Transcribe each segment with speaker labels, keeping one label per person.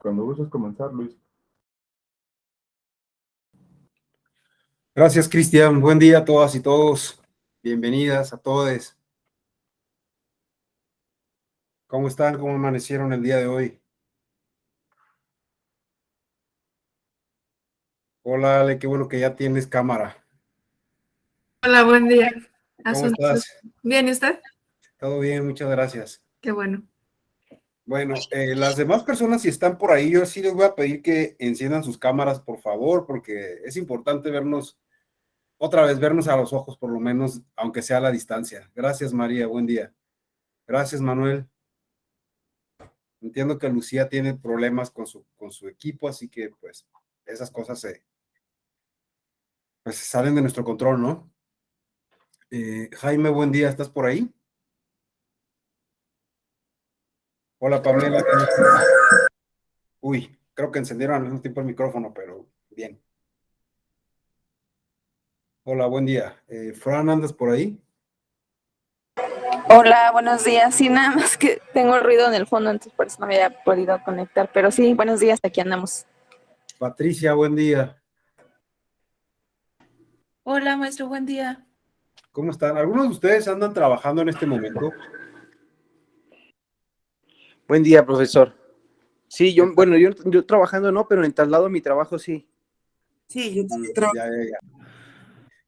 Speaker 1: Cuando gustes comenzar, Luis.
Speaker 2: Gracias, Cristian. Buen día a todas y todos. Bienvenidas a todos. ¿Cómo están? ¿Cómo amanecieron el día de hoy? Hola, Ale, qué bueno que ya tienes cámara.
Speaker 3: Hola, buen día.
Speaker 2: ¿Cómo estás?
Speaker 3: Bien, ¿y usted?
Speaker 2: Todo bien, muchas gracias.
Speaker 3: Qué bueno.
Speaker 2: Bueno, las demás personas, si están por ahí, yo sí les voy a pedir que enciendan sus cámaras, por favor, porque es importante vernos, otra vez vernos a los ojos, por lo menos, aunque sea a la distancia. Gracias, María, buen día. Gracias, Manuel. Entiendo que Lucía tiene problemas con su equipo, así que pues esas cosas pues salen de nuestro control, ¿no? Jaime, buen día, ¿estás por ahí? Hola, Pamela. Uy, creo que encendieron al mismo tiempo el micrófono, pero bien. Hola, buen día. Fran, ¿andas por ahí?
Speaker 4: Hola, buenos días. Sí, nada más que tengo ruido en el fondo, entonces por eso no me había podido conectar. Pero sí, buenos días, aquí andamos.
Speaker 2: Patricia, buen día.
Speaker 3: Hola, maestro, buen día.
Speaker 2: ¿Cómo están? ¿Algunos de ustedes andan trabajando en este momento?
Speaker 5: Buen día, profesor. Sí, yo trabajando no, pero en traslado a mi trabajo sí.
Speaker 6: Sí, yo también trabajo.
Speaker 2: Ya.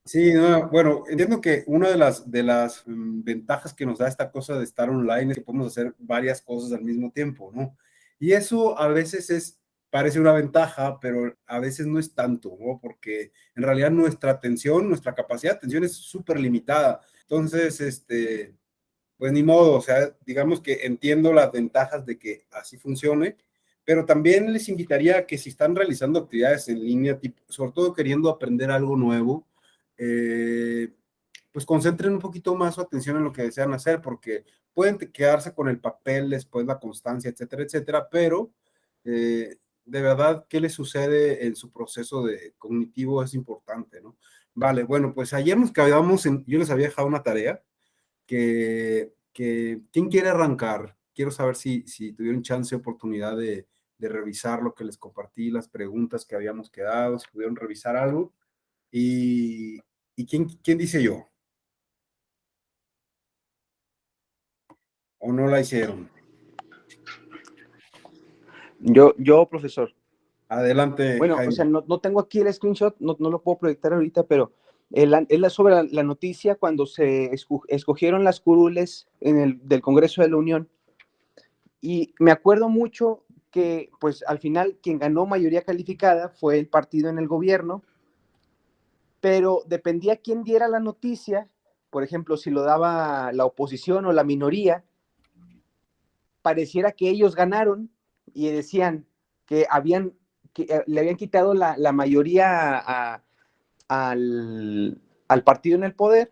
Speaker 2: Sí, no, bueno, entiendo que una de las ventajas que nos da esta cosa de estar online es que podemos hacer varias cosas al mismo tiempo, ¿no? Y eso a veces parece una ventaja, pero a veces no es tanto, ¿no? Porque en realidad nuestra atención, nuestra capacidad de atención es súper limitada. Entonces, pues ni modo, o sea, digamos que entiendo las ventajas de que así funcione, pero también les invitaría a que si están realizando actividades en línea, sobre todo queriendo aprender algo nuevo, eh, pues concentren un poquito más su atención en lo que desean hacer, porque pueden quedarse con el papel, después la constancia, etcétera, etcétera, pero de verdad, ¿qué les sucede en su proceso de cognitivo? Es importante, ¿no? Vale, bueno, pues ayer nos quedamos yo les había dejado una tarea ¿quién quiere arrancar? Quiero saber si tuvieron chance, oportunidad de revisar lo que les compartí, las preguntas que habíamos quedado, si pudieron revisar algo. ¿Y quién dice yo? ¿O no la hicieron?
Speaker 5: Yo, profesor.
Speaker 2: Adelante,
Speaker 5: Bueno,
Speaker 2: Jaime.
Speaker 5: o sea, no tengo aquí el screenshot, no lo puedo proyectar ahorita, pero es sobre la noticia cuando se escogieron las curules del Congreso de la Unión. Y me acuerdo mucho que, pues, al final, quien ganó mayoría calificada fue el partido en el gobierno, pero dependía quién diera la noticia, por ejemplo, si lo daba la oposición o la minoría, pareciera que ellos ganaron y decían que le habían quitado la mayoría al partido en el poder,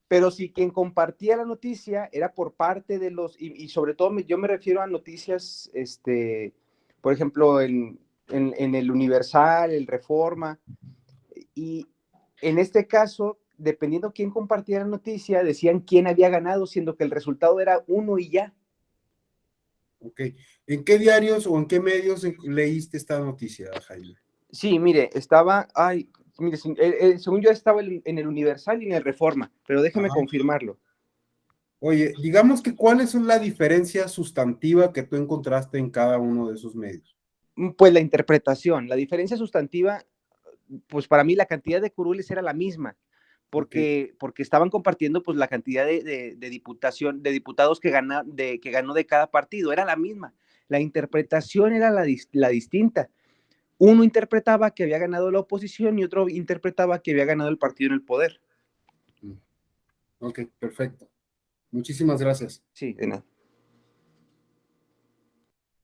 Speaker 5: pero si quien compartía la noticia era por parte de y sobre todo yo me refiero a noticias, por ejemplo, en el Universal, el Reforma, y en este caso, dependiendo quién compartía la noticia, decían quién había ganado, siendo que el resultado era uno y ya.
Speaker 2: Ok. ¿En qué diarios o en qué medios leíste esta noticia, Jaime?
Speaker 5: Sí, mire, según yo estaba en el Universal y en el Reforma, pero déjeme confirmarlo.
Speaker 2: Oye, digamos que ¿cuál es la diferencia sustantiva que tú encontraste en cada uno de esos medios?
Speaker 5: Pues la interpretación, la diferencia sustantiva, pues para mí la cantidad de curules era la misma, porque estaban compartiendo pues la cantidad de diputados que ganó de cada partido, era la misma. La interpretación era la distinta. Uno interpretaba que había ganado la oposición y otro interpretaba que había ganado el partido en el poder.
Speaker 2: Ok, perfecto. Muchísimas gracias.
Speaker 5: Sí, de nada.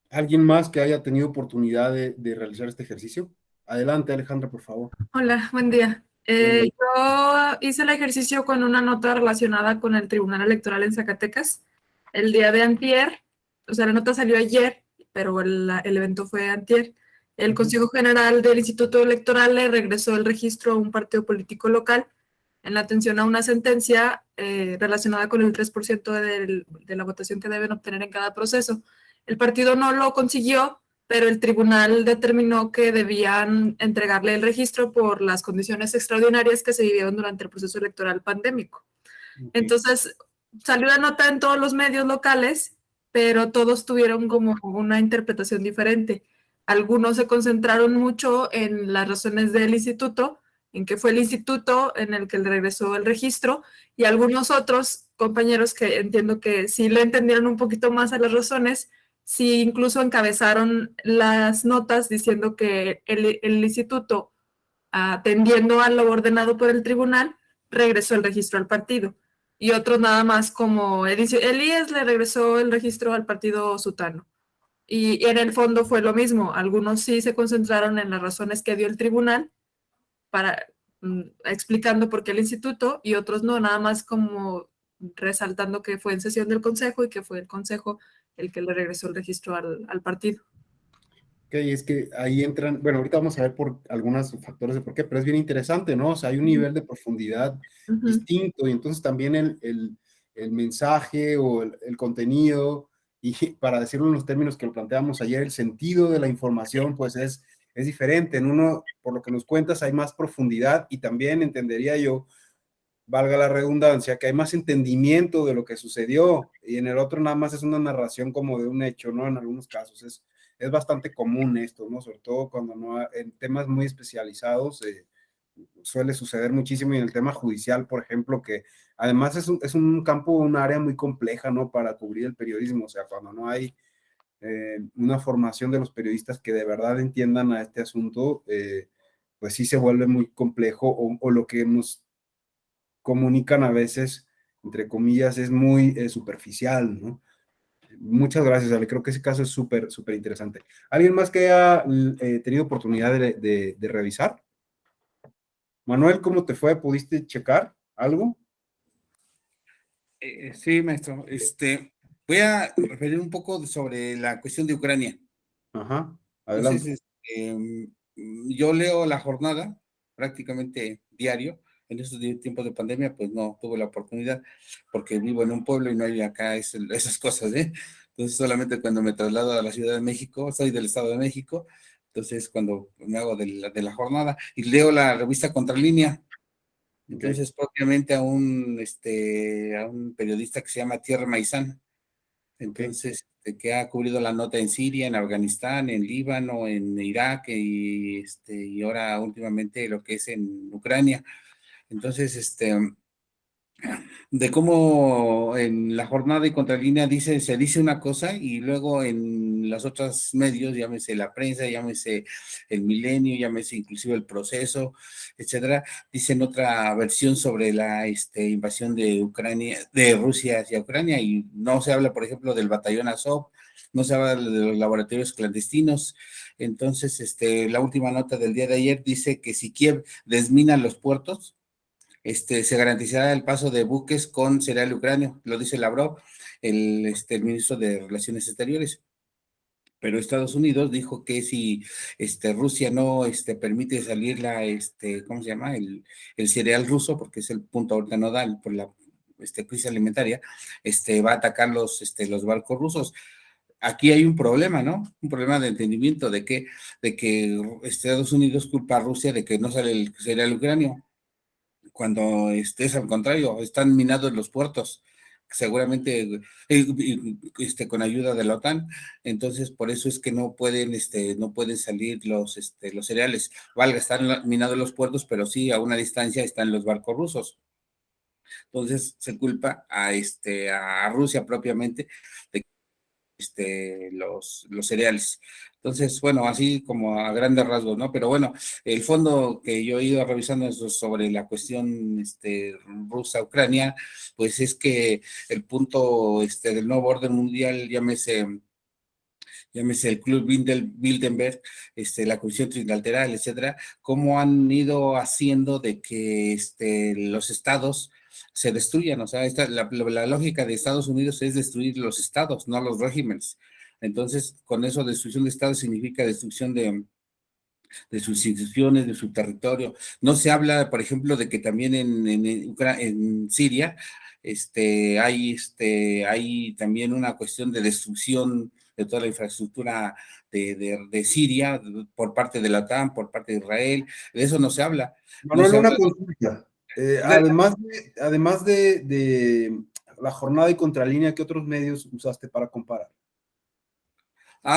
Speaker 2: ¿Alguien más que haya tenido oportunidad de realizar este ejercicio? Adelante, Alejandra, por favor.
Speaker 3: Hola, buen día. Yo hice el ejercicio con una nota relacionada con el Tribunal Electoral en Zacatecas el día de antier. O sea, la nota salió ayer, pero el evento fue antier. El Consejo General del Instituto Electoral le regresó el registro a un partido político local en la atención a una sentencia relacionada con el 3% de la votación que deben obtener en cada proceso. El partido no lo consiguió pero el tribunal determinó que debían entregarle el registro por las condiciones extraordinarias que se vivieron durante el proceso electoral pandémico. Entonces, salió la nota en todos los medios locales, pero todos tuvieron como una interpretación diferente. Algunos se concentraron mucho en las razones del instituto, en que fue el instituto en el que le regresó el registro, y algunos otros compañeros que entiendo que sí le entendieron un poquito más a las razones, sí incluso encabezaron las notas diciendo que el instituto, atendiendo a lo ordenado por el tribunal, regresó el registro al partido. Y otros nada más como el IES le regresó el registro al partido sutano. Y en el fondo fue lo mismo. Algunos sí se concentraron en las razones que dio el tribunal para explicando por qué el instituto, y otros no, nada más como resaltando que fue en sesión del consejo y que fue el consejo el que le regresó el registro al partido.
Speaker 2: Ok, es que ahí entran, bueno, ahorita vamos a ver por algunos factores de por qué, pero es bien interesante, ¿no? O sea, hay un nivel de profundidad distinto, y entonces también el mensaje o el contenido, y para decirlo en los términos que lo planteamos ayer, el sentido de la información, pues es diferente. En uno, por lo que nos cuentas, hay más profundidad, y también entendería yo, valga la redundancia, que hay más entendimiento de lo que sucedió, y en el otro nada más es una narración como de un hecho, ¿no? En algunos casos es bastante común esto, ¿no? Sobre todo cuando no en temas muy especializados suele suceder muchísimo, y en el tema judicial, por ejemplo, que además es un campo, un área muy compleja, ¿no? Para cubrir el periodismo, o sea, cuando no hay una formación de los periodistas que de verdad entiendan a este asunto, pues sí se vuelve muy complejo, o lo que nos comunican a veces, entre comillas, es muy superficial, ¿no? Muchas gracias, Ale. Creo que ese caso es súper, súper interesante. ¿Alguien más que haya tenido oportunidad de revisar? Manuel, ¿cómo te fue? ¿Pudiste checar algo?
Speaker 1: Sí, maestro. Voy a referir un poco sobre la cuestión de Ucrania.
Speaker 2: Ajá, adelante.
Speaker 1: Entonces, yo leo La Jornada prácticamente diario. En estos tiempos de pandemia, pues no tuve la oportunidad porque vivo en un pueblo y no hay acá esas cosas, ¿eh? Entonces, solamente cuando me traslado a la Ciudad de México, soy del Estado de México, entonces cuando me hago de la jornada y leo la revista Contralínea. Entonces, propiamente a un periodista que se llama Thierry Maizán. Entonces, que ha cubrido la nota en Siria, en Afganistán, en Líbano, en Irak y ahora últimamente lo que es en Ucrania. Entonces, de cómo en La Jornada y Contralínea se dice una cosa y luego en los otros medios, llámese la prensa, llámese el Milenio, llámese inclusive El Proceso, etcétera, dicen otra versión sobre la invasión de Ucrania, de Rusia hacia Ucrania, y no se habla, por ejemplo, del batallón Azov, no se habla de los laboratorios clandestinos. Entonces, la última nota del día de ayer dice que si Kiev desmina los puertos, se garantizará el paso de buques con cereal ucranio, lo dice Lavrov, el ministro de Relaciones Exteriores. Pero Estados Unidos dijo que si Rusia no permite salir ¿cómo se llama? El cereal ruso, porque es el punto ahorita nodal por la crisis alimentaria, va a atacar los barcos rusos. Aquí hay un problema, ¿no? Un problema de entendimiento de que Estados Unidos culpa a Rusia de que no sale el cereal ucranio, cuando es al contrario, están minados los puertos, seguramente con ayuda de la OTAN. Entonces por eso es que no pueden salir los cereales. Valga, están minados los puertos, pero sí a una distancia están los barcos rusos. Entonces se culpa a Rusia propiamente de los cereales. Entonces, bueno, así como a grandes rasgos, ¿no? Pero bueno, el fondo que yo he ido revisando sobre la cuestión rusa-Ucrania, pues es que el punto del nuevo orden mundial, llámese el Club Bilderberg, la Comisión Trilateral, etcétera, cómo han ido haciendo de que los estados se destruyan. O sea, la lógica de Estados Unidos es destruir los estados, no los regímenes. Entonces, con eso, destrucción de estados significa destrucción de sus instituciones, de su territorio. No se habla, por ejemplo, de que también en Siria hay también una cuestión de destrucción de toda la infraestructura de Siria por parte de la OTAN, por parte de Israel. De eso no se habla. No
Speaker 2: Manuel,
Speaker 1: se
Speaker 2: una
Speaker 1: habla.
Speaker 2: consulta. Además de la jornada y contralínea, ¿qué otros medios usaste para comparar?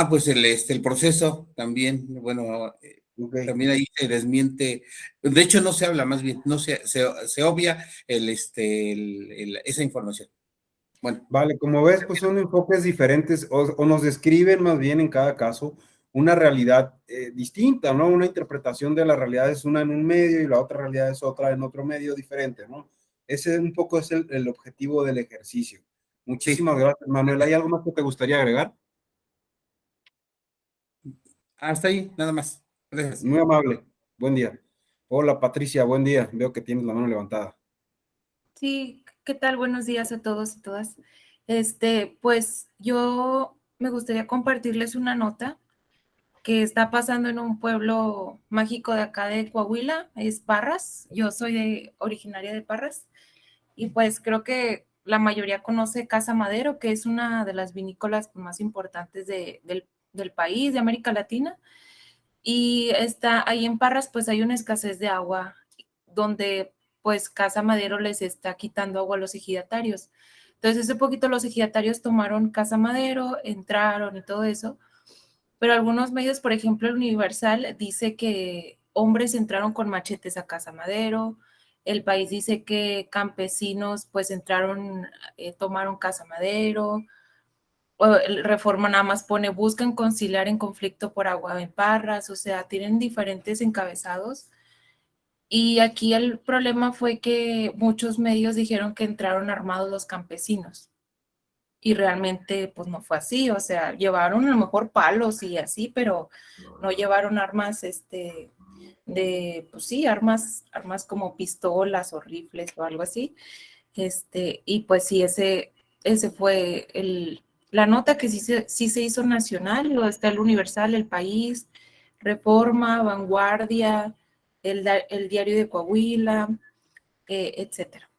Speaker 1: Pues el proceso también, bueno,
Speaker 2: Ok.
Speaker 1: también ahí se desmiente, de hecho no se habla, más bien, no se obvia esa información. Bueno,
Speaker 2: Vale, como ves, pues son enfoques diferentes o nos describen más bien en cada caso una realidad distinta, ¿no? Una interpretación de la realidad es una en un medio y la otra realidad es otra en otro medio diferente, ¿no? Ese un poco es el objetivo del ejercicio.
Speaker 1: sí,
Speaker 2: Muchísimas gracias, Manuel. ¿Hay algo más que te gustaría agregar?
Speaker 1: hasta ahí, nada más. Gracias.
Speaker 2: Muy amable. Buen día. Hola, Patricia, buen día. Veo que tienes la mano levantada.
Speaker 7: Sí, ¿qué tal? Buenos días a todos y todas. Pues yo me gustaría compartirles una nota que está pasando en un pueblo mágico de acá de Coahuila, es Parras. Yo soy originaria de Parras y pues creo que la mayoría conoce Casa Madero, que es una de las vinícolas más importantes del país, de América Latina. Y está ahí en Parras, pues hay una escasez de agua donde pues Casa Madero les está quitando agua a los ejidatarios. Entonces, hace poquito los ejidatarios tomaron Casa Madero, entraron y todo eso, pero algunos medios, por ejemplo, el Universal dice que hombres entraron con machetes a Casa Madero, el País dice que campesinos pues entraron, tomaron Casa Madero, Reforma nada más pone, buscan conciliar en conflicto por agua en Parras, o sea, tienen diferentes encabezados. Y aquí el problema fue que muchos medios dijeron que entraron armados los campesinos. Y realmente, pues no fue así, o sea, llevaron a lo mejor palos y así, pero no llevaron armas, pues sí, armas como pistolas o rifles o algo así. Y pues sí, ese fue la nota que sí se hizo nacional, o está el Universal, el País, Reforma, Vanguardia, el Diario de Coahuila, etcétera.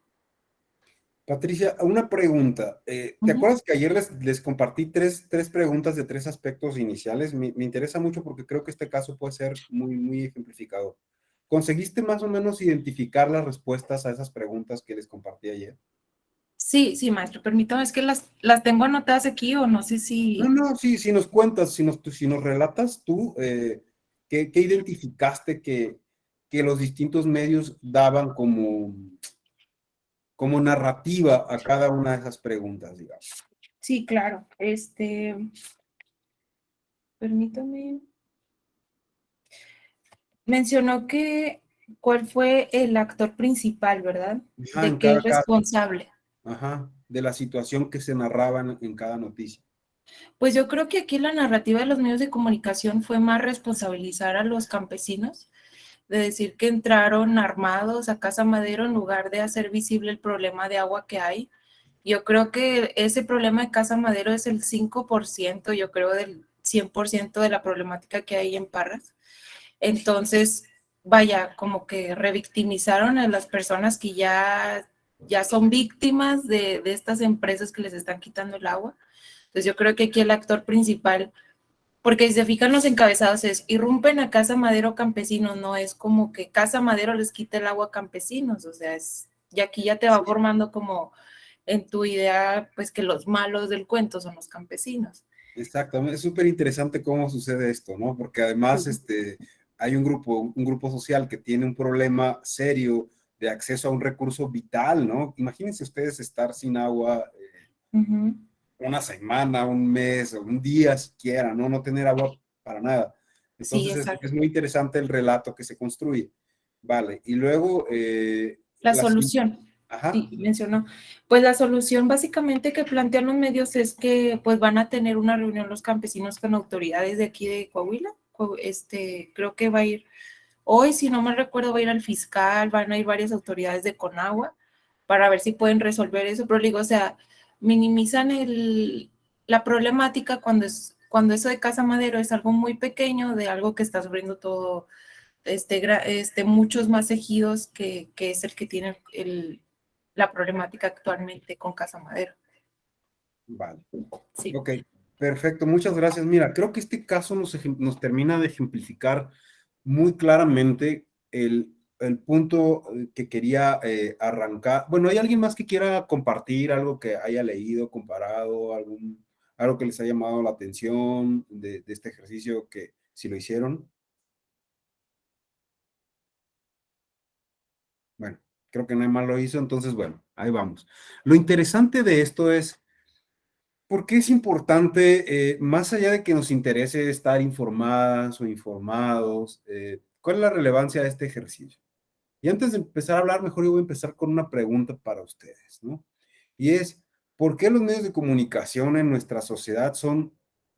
Speaker 2: Patricia, una pregunta. ¿Te acuerdas que ayer les compartí tres preguntas de tres aspectos iniciales? Me interesa mucho porque creo que este caso puede ser muy, muy ejemplificador. ¿Conseguiste más o menos identificar las respuestas a esas preguntas que les compartí ayer?
Speaker 7: Sí, sí, maestro, permítame, es que las tengo anotadas aquí o no sé
Speaker 2: No,
Speaker 7: si...
Speaker 2: no, sí, si nos cuentas, si nos relatas tú, ¿qué identificaste que los distintos medios daban como narrativa a cada una de esas preguntas, digamos?
Speaker 7: Sí, claro, permítame. Mencionó que cuál fue el actor principal, ¿verdad?
Speaker 2: Ajá,
Speaker 7: De
Speaker 2: en
Speaker 7: qué
Speaker 2: cada
Speaker 7: es
Speaker 2: caso.
Speaker 7: responsable.
Speaker 2: Ajá, de la situación que se narraba en cada noticia.
Speaker 7: Pues yo creo que aquí la narrativa de los medios de comunicación fue más responsabilizar a los campesinos, de decir que entraron armados a Casa Madero en lugar de hacer visible el problema de agua que hay. Yo creo que ese problema de Casa Madero es el 5%, yo creo, del 100% de la problemática que hay en Parras. Entonces, vaya, como que revictimizaron a las personas que ya son víctimas de estas empresas que les están quitando el agua. Entonces, yo creo que aquí el actor principal, porque si se fijan los encabezados, es irrumpen a Casa Madero campesinos, no es como que Casa Madero les quite el agua a campesinos, o sea, y aquí ya te va formando como en tu idea, pues que los malos del cuento son los campesinos.
Speaker 2: Exactamente, es súper interesante cómo sucede esto, ¿no? Porque además hay un grupo social que tiene un problema serio de acceso a un recurso vital, ¿no? Imagínense ustedes estar sin agua una semana, un mes o un día siquiera, ¿no? No tener agua para nada.
Speaker 7: Sí,
Speaker 2: Entonces
Speaker 7: exacto.
Speaker 2: es muy interesante el relato que se construye. Vale, y luego...
Speaker 7: La solución,
Speaker 2: Ajá.
Speaker 7: sí, mencionó. Pues la solución básicamente que plantean los medios es que pues van a tener una reunión los campesinos con autoridades de aquí de Coahuila. Creo que va a ir hoy, si no me recuerdo, va a ir al fiscal, van a ir varias autoridades de Conagua para ver si pueden resolver eso. Pero digo, o sea, minimizan la problemática cuando eso de Casa Madero es algo muy pequeño, de algo que está sufriendo todo muchos más ejidos que es el que tiene la problemática actualmente con Casa Madero.
Speaker 2: Vale.
Speaker 7: Sí.
Speaker 2: Ok. Perfecto, muchas gracias. Mira, creo que este caso nos termina de ejemplificar muy claramente el punto que quería arrancar. Bueno, ¿hay alguien más que quiera compartir algo que haya leído, comparado, algo que les haya llamado la atención de este ejercicio que si lo hicieron? Bueno, creo que nadie más lo hizo, entonces bueno, ahí vamos. Lo interesante de esto es, ¿por qué es importante, más allá de que nos interese estar informadas o informados, cuál es la relevancia de este ejercicio? Y antes de empezar a hablar, mejor yo voy a empezar con una pregunta para ustedes, ¿no? Y es, ¿por qué los medios de comunicación en nuestra sociedad son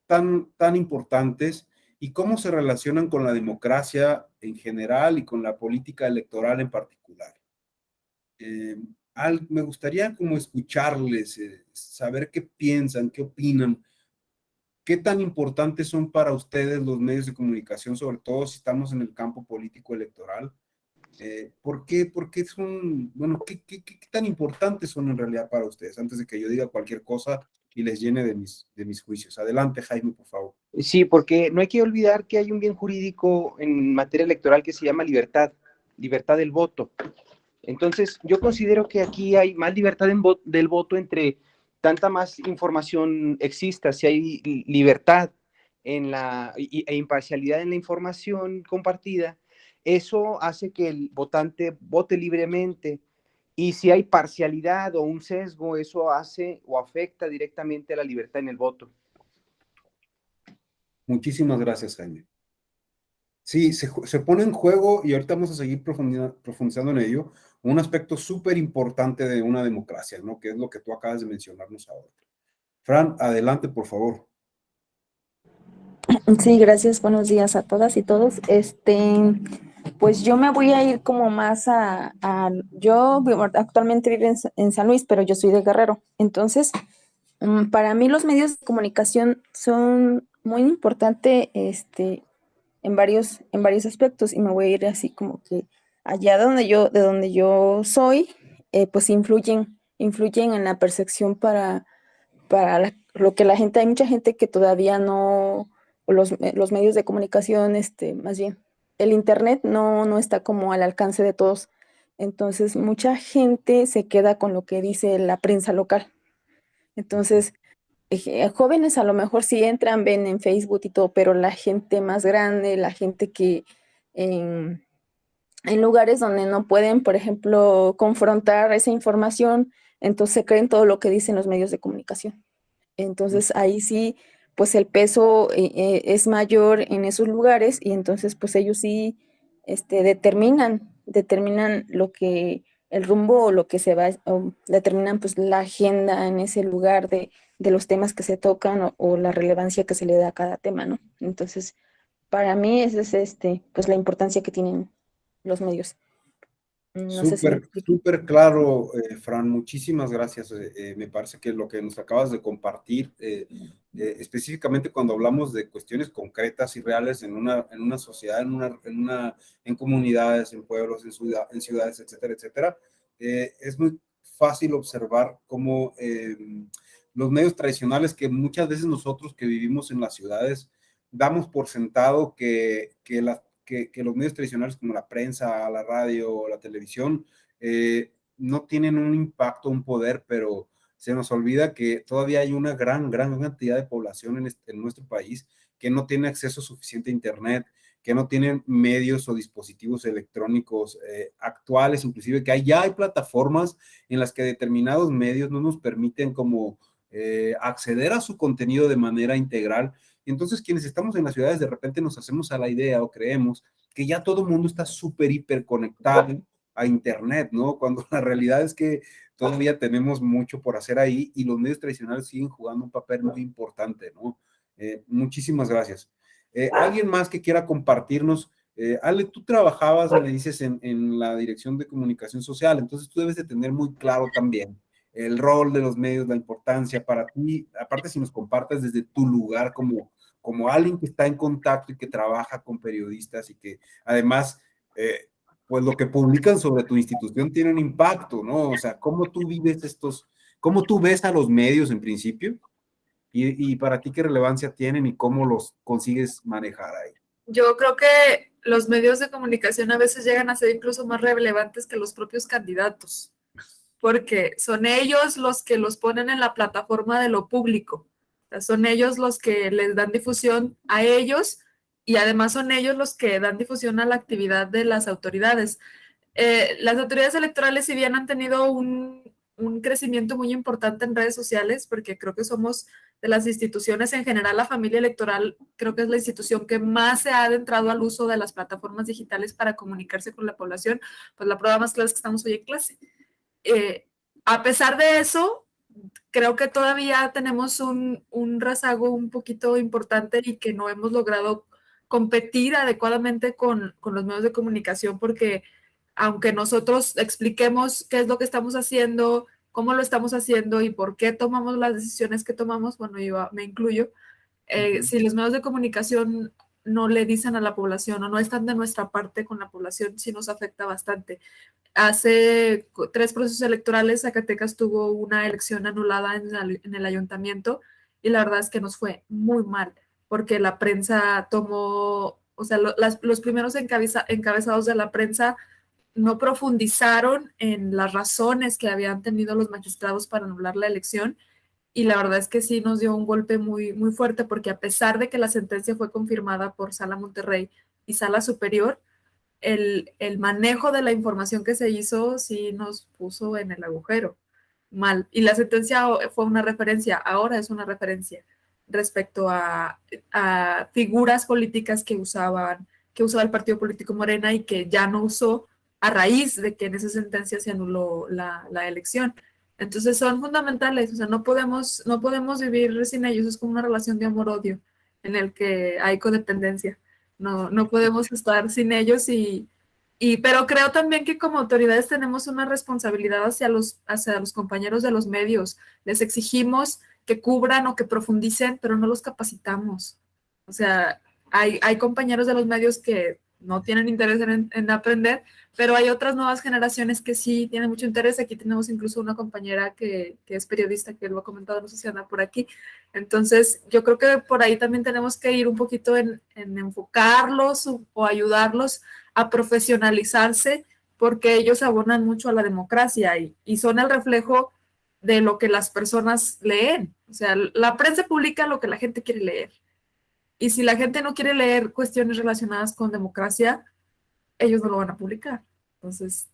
Speaker 2: tan importantes y cómo se relacionan con la democracia en general y con la política electoral en particular? Eh, Me gustaría como escucharles, saber qué piensan, qué opinan, qué tan importantes son para ustedes los medios de comunicación, sobre todo si estamos en el campo político electoral. ¿Por qué son, bueno, qué tan importantes son en realidad para ustedes? Antes de que yo diga cualquier cosa y les llene de mis juicios. Adelante, Jaime, por favor.
Speaker 5: Sí, porque no hay que olvidar que hay un bien jurídico en materia electoral que se llama libertad, libertad del voto. Entonces, yo considero que aquí hay más libertad del voto entre tanta más información exista, si hay libertad e imparcialidad en la información compartida, eso hace que el votante vote libremente. Y si hay parcialidad o un sesgo, eso hace o afecta directamente a la libertad en el voto.
Speaker 2: Muchísimas gracias, Jaime. Sí, se pone en juego, y ahorita vamos a seguir profundizando en ello, un aspecto súper importante de una democracia, ¿no? Que es lo que tú acabas de mencionarnos ahora. Fran, adelante, por favor.
Speaker 4: Sí, gracias. Buenos días a todas y todos. Pues yo me voy a ir como más actualmente vivo en San Luis, pero yo soy de Guerrero. Entonces, para mí los medios de comunicación son muy importantes, en varios aspectos, y me voy a ir así como que allá de donde yo soy, pues influyen en la percepción para lo que la gente, hay mucha gente que todavía no, o los medios de comunicación, más bien, el internet no está como al alcance de todos. Entonces, mucha gente se queda con lo que dice la prensa local. Entonces, jóvenes a lo mejor sí entran, ven en Facebook y todo, pero la gente más grande, la gente que en lugares donde no pueden, por ejemplo, confrontar esa información, entonces creen todo lo que dicen los medios de comunicación. Entonces ahí sí, pues el peso es mayor en esos lugares, y entonces pues ellos sí determinan lo que, el rumbo o lo que se va, o determinan pues la agenda en ese lugar de los temas que se tocan, o la relevancia que se le da a cada tema, ¿no? Entonces, para mí esa es pues la importancia que tienen los medios. No sé si me
Speaker 2: Súper,
Speaker 4: explico.
Speaker 2: súper claro, Fran, muchísimas gracias. Me parece que lo que nos acabas de compartir, específicamente cuando hablamos de cuestiones concretas y reales en una sociedad, en comunidades, en pueblos, en ciudades, etcétera, etcétera, es muy fácil observar cómo los medios tradicionales, que muchas veces nosotros que vivimos en las ciudades damos por sentado que los medios tradicionales como la prensa, la radio, la televisión, no tienen un impacto, un poder, pero se nos olvida que todavía hay una gran cantidad de población en nuestro país que no tiene acceso suficiente a Internet, que no tienen medios o dispositivos electrónicos actuales, inclusive que ya hay plataformas en las que determinados medios no nos permiten como acceder a su contenido de manera integral. Y entonces quienes estamos en las ciudades de repente nos hacemos a la idea o creemos que ya todo el mundo está súper, hiper conectado a Internet, ¿no? Cuando la realidad es que todavía tenemos mucho por hacer ahí y los medios tradicionales siguen jugando un papel muy importante, ¿no? Muchísimas gracias. ¿Alguien más que quiera compartirnos? Ale, tú trabajabas, me dices, en la Dirección de Comunicación Social, entonces tú debes de tener muy claro también el rol de los medios, la importancia para ti, aparte si nos compartes desde tu lugar como alguien que está en contacto y que trabaja con periodistas y que además, pues lo que publican sobre tu institución tiene un impacto, ¿no? O sea, ¿cómo tú vives cómo tú ves a los medios en principio? Y para ti, ¿qué relevancia tienen y cómo los consigues manejar ahí?
Speaker 3: Yo creo que los medios de comunicación a veces llegan a ser incluso más relevantes que los propios candidatos, porque son ellos los que los ponen en la plataforma de lo público. O sea, son ellos los que les dan difusión a ellos y además son ellos los que dan difusión a la actividad de las autoridades. Las autoridades electorales, si bien han tenido un crecimiento muy importante en redes sociales, porque creo que somos de las instituciones en general, la familia electoral creo que es la institución que más se ha adentrado al uso de las plataformas digitales para comunicarse con la población, pues la prueba más clara es que estamos hoy en clase. A pesar de eso, creo que todavía tenemos un rezago un poquito importante y que no hemos logrado competir adecuadamente con los medios de comunicación, porque aunque nosotros expliquemos qué es lo que estamos haciendo, cómo lo estamos haciendo y por qué tomamos las decisiones que tomamos, bueno, yo me incluyo, si los medios de comunicación no le dicen a la población o no están de nuestra parte con la población, sí nos afecta bastante. Hace 3 procesos electorales, Zacatecas tuvo una elección anulada en el ayuntamiento y la verdad es que nos fue muy mal porque la prensa tomó, o sea, los primeros encabezados de la prensa no profundizaron en las razones que habían tenido los magistrados para anular la elección y la verdad es que sí nos dio un golpe muy, muy fuerte porque a pesar de que la sentencia fue confirmada por Sala Monterrey y Sala Superior, el manejo de la información que se hizo sí nos puso en el agujero mal. Y la sentencia fue una referencia, ahora es una referencia respecto a figuras políticas que usaba el partido político Morena y que ya no usó a raíz de que en esa sentencia se anuló la elección. Entonces son fundamentales, o sea, no podemos vivir sin ellos, es como una relación de amor-odio en el que hay codependencia. No podemos estar sin ellos pero creo también que como autoridades tenemos una responsabilidad hacia los compañeros de los medios. Les exigimos que cubran o que profundicen, pero no los capacitamos. O sea, hay compañeros de los medios que no tienen interés en aprender, pero hay otras nuevas generaciones que sí tienen mucho interés. Aquí tenemos incluso una compañera que es periodista, que lo ha comentado, no sé si anda por aquí. Entonces, yo creo que por ahí también tenemos que ir un poquito en enfocarlos o ayudarlos a profesionalizarse, porque ellos abonan mucho a la democracia y son el reflejo de lo que las personas leen. O sea, la prensa publica lo que la gente quiere leer. Y si la gente no quiere leer cuestiones relacionadas con democracia, ellos no lo van a publicar. Entonces,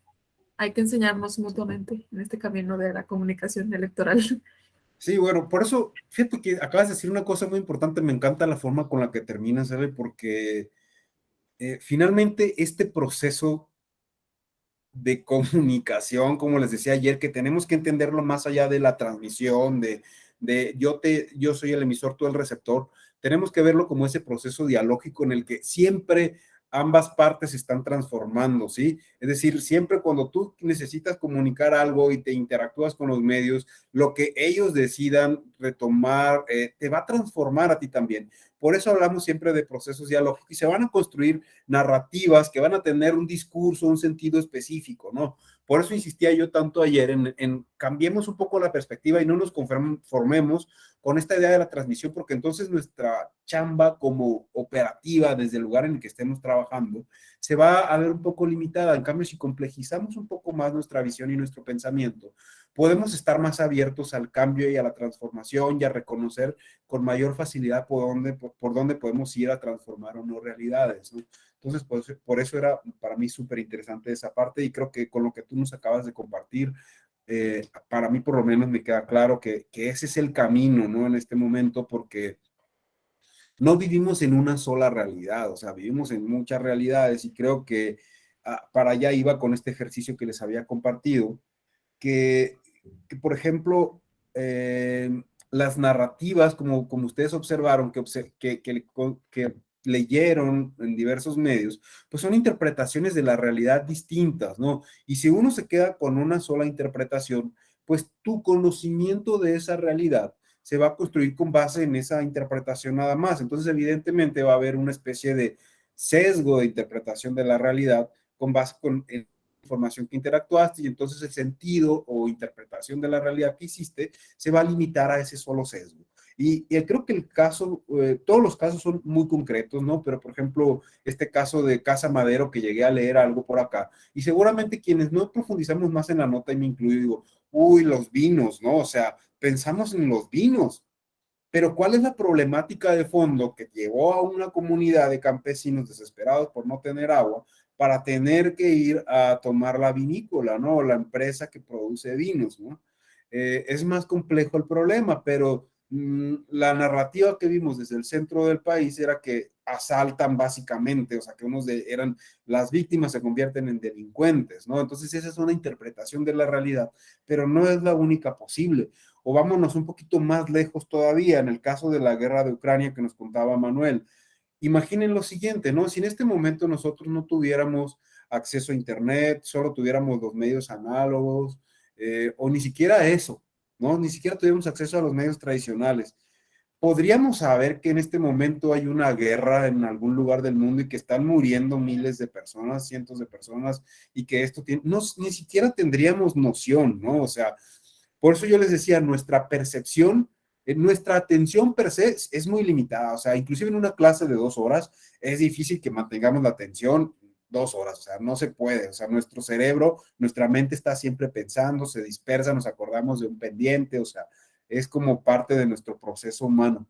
Speaker 3: hay que enseñarnos mutuamente en este camino de la comunicación electoral.
Speaker 2: Sí, bueno, por eso, fíjate que acabas de decir una cosa muy importante, me encanta la forma con la que terminas, ¿sabes? Porque finalmente este proceso de comunicación, como les decía ayer, que tenemos que entenderlo más allá de la transmisión, de yo soy el emisor, tú el receptor, tenemos que verlo como ese proceso dialógico en el que siempre ambas partes se están transformando, ¿sí? Es decir, siempre cuando tú necesitas comunicar algo y te interactúas con los medios, lo que ellos decidan retomar te va a transformar a ti también. Por eso hablamos siempre de procesos dialógicos y se van a construir narrativas que van a tener un discurso, un sentido específico, ¿no? Por eso insistía yo tanto ayer en cambiemos un poco la perspectiva y no nos conformemos con esta idea de la transmisión, porque entonces nuestra chamba como operativa desde el lugar en el que estemos trabajando se va a ver un poco limitada. En cambio, si complejizamos un poco más nuestra visión y nuestro pensamiento, podemos estar más abiertos al cambio y a la transformación y a reconocer con mayor facilidad por dónde podemos ir a transformar o no realidades, ¿no? Entonces, por eso era para mí súper interesante esa parte y creo que con lo que tú nos acabas de compartir, para mí por lo menos me queda claro que ese es el camino, ¿no? En este momento, porque no vivimos en una sola realidad, o sea, vivimos en muchas realidades y creo que para allá iba con este ejercicio que les había compartido, que por ejemplo, las narrativas, como ustedes observaron, que leyeron en diversos medios, pues son interpretaciones de la realidad distintas, ¿no? Y si uno se queda con una sola interpretación, pues tu conocimiento de esa realidad se va a construir con base en esa interpretación nada más. Entonces, evidentemente va a haber una especie de sesgo de interpretación de la realidad con base con información que interactuaste y entonces el sentido o interpretación de la realidad que hiciste se va a limitar a ese solo sesgo. Y creo que el caso, todos los casos son muy concretos, ¿no? Pero, por ejemplo, este caso de Casa Madero, que llegué a leer algo por acá, y seguramente quienes no profundizamos más en la nota, y me incluyo, digo, uy, los vinos, ¿no? O sea, pensamos en los vinos, pero ¿cuál es la problemática de fondo que llevó a una comunidad de campesinos desesperados por no tener agua para tener que ir a tomar la vinícola, ¿no? La empresa que produce vinos, ¿no? Es más complejo el problema, pero la narrativa que vimos desde el centro del país era que asaltan básicamente, o sea, que eran las víctimas se convierten en delincuentes, ¿no? Entonces esa es una interpretación de la realidad, pero no es la única posible. O vámonos un poquito más lejos todavía, en el caso de la guerra de Ucrania que nos contaba Manuel. Imaginen lo siguiente, ¿no? Si en este momento nosotros no tuviéramos acceso a Internet, solo tuviéramos los medios análogos, o ni siquiera eso, ¿no? Ni siquiera tuviéramos acceso a los medios tradicionales. Podríamos saber que en este momento hay una guerra en algún lugar del mundo y que están muriendo miles de personas, cientos de personas, y que esto tiene, no, ni siquiera tendríamos noción, ¿no? O sea, por eso yo les decía, nuestra percepción, nuestra atención per se es muy limitada. O sea, inclusive en una clase de 2 horas es difícil que mantengamos la atención 2 horas. O sea, no se puede. O sea, nuestro cerebro, nuestra mente está siempre pensando, se dispersa, nos acordamos de un pendiente. O sea, es como parte de nuestro proceso humano.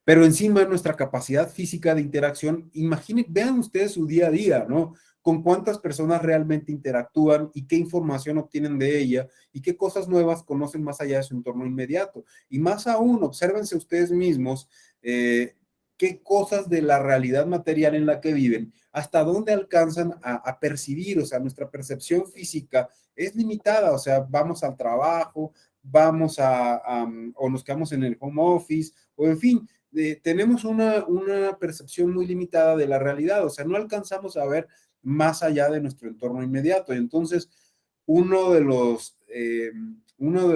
Speaker 2: Pero encima de nuestra capacidad física de interacción, imaginen, vean ustedes su día a día, ¿no? Con cuántas personas realmente interactúan y qué información obtienen de ella y qué cosas nuevas conocen más allá de su entorno inmediato. Y más aún, obsérvense ustedes mismos qué cosas de la realidad material en la que viven, hasta dónde alcanzan a percibir. O sea, nuestra percepción física es limitada. O sea, vamos al trabajo, vamos o nos quedamos en el home office, o en fin, tenemos una percepción muy limitada de la realidad. O sea, no alcanzamos a ver más allá de nuestro entorno inmediato. Y entonces, uno de los, uno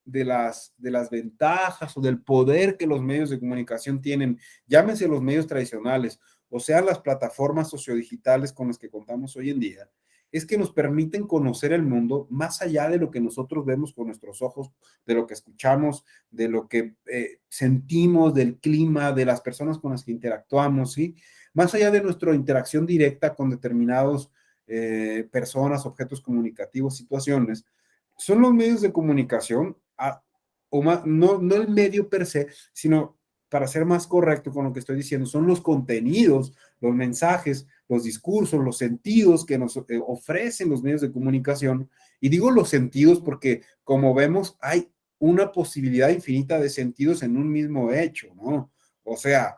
Speaker 2: de las ventajas o del poder que los medios de comunicación tienen, llámense los medios tradicionales, o sean las plataformas sociodigitales con las que contamos hoy en día, es que nos permiten conocer el mundo más allá de lo que nosotros vemos con nuestros ojos, de lo que escuchamos, de lo que sentimos, del clima, de las personas con las que interactuamos, ¿sí? Más allá de nuestra interacción directa con determinados personas, objetos comunicativos, situaciones, son los medios de comunicación, o más, no el medio per se, sino, para ser más correcto con lo que estoy diciendo, son los contenidos, los mensajes, los discursos, los sentidos que nos ofrecen los medios de comunicación. Y digo los sentidos porque, como vemos, hay una posibilidad infinita de sentidos en un mismo hecho, ¿no? O sea,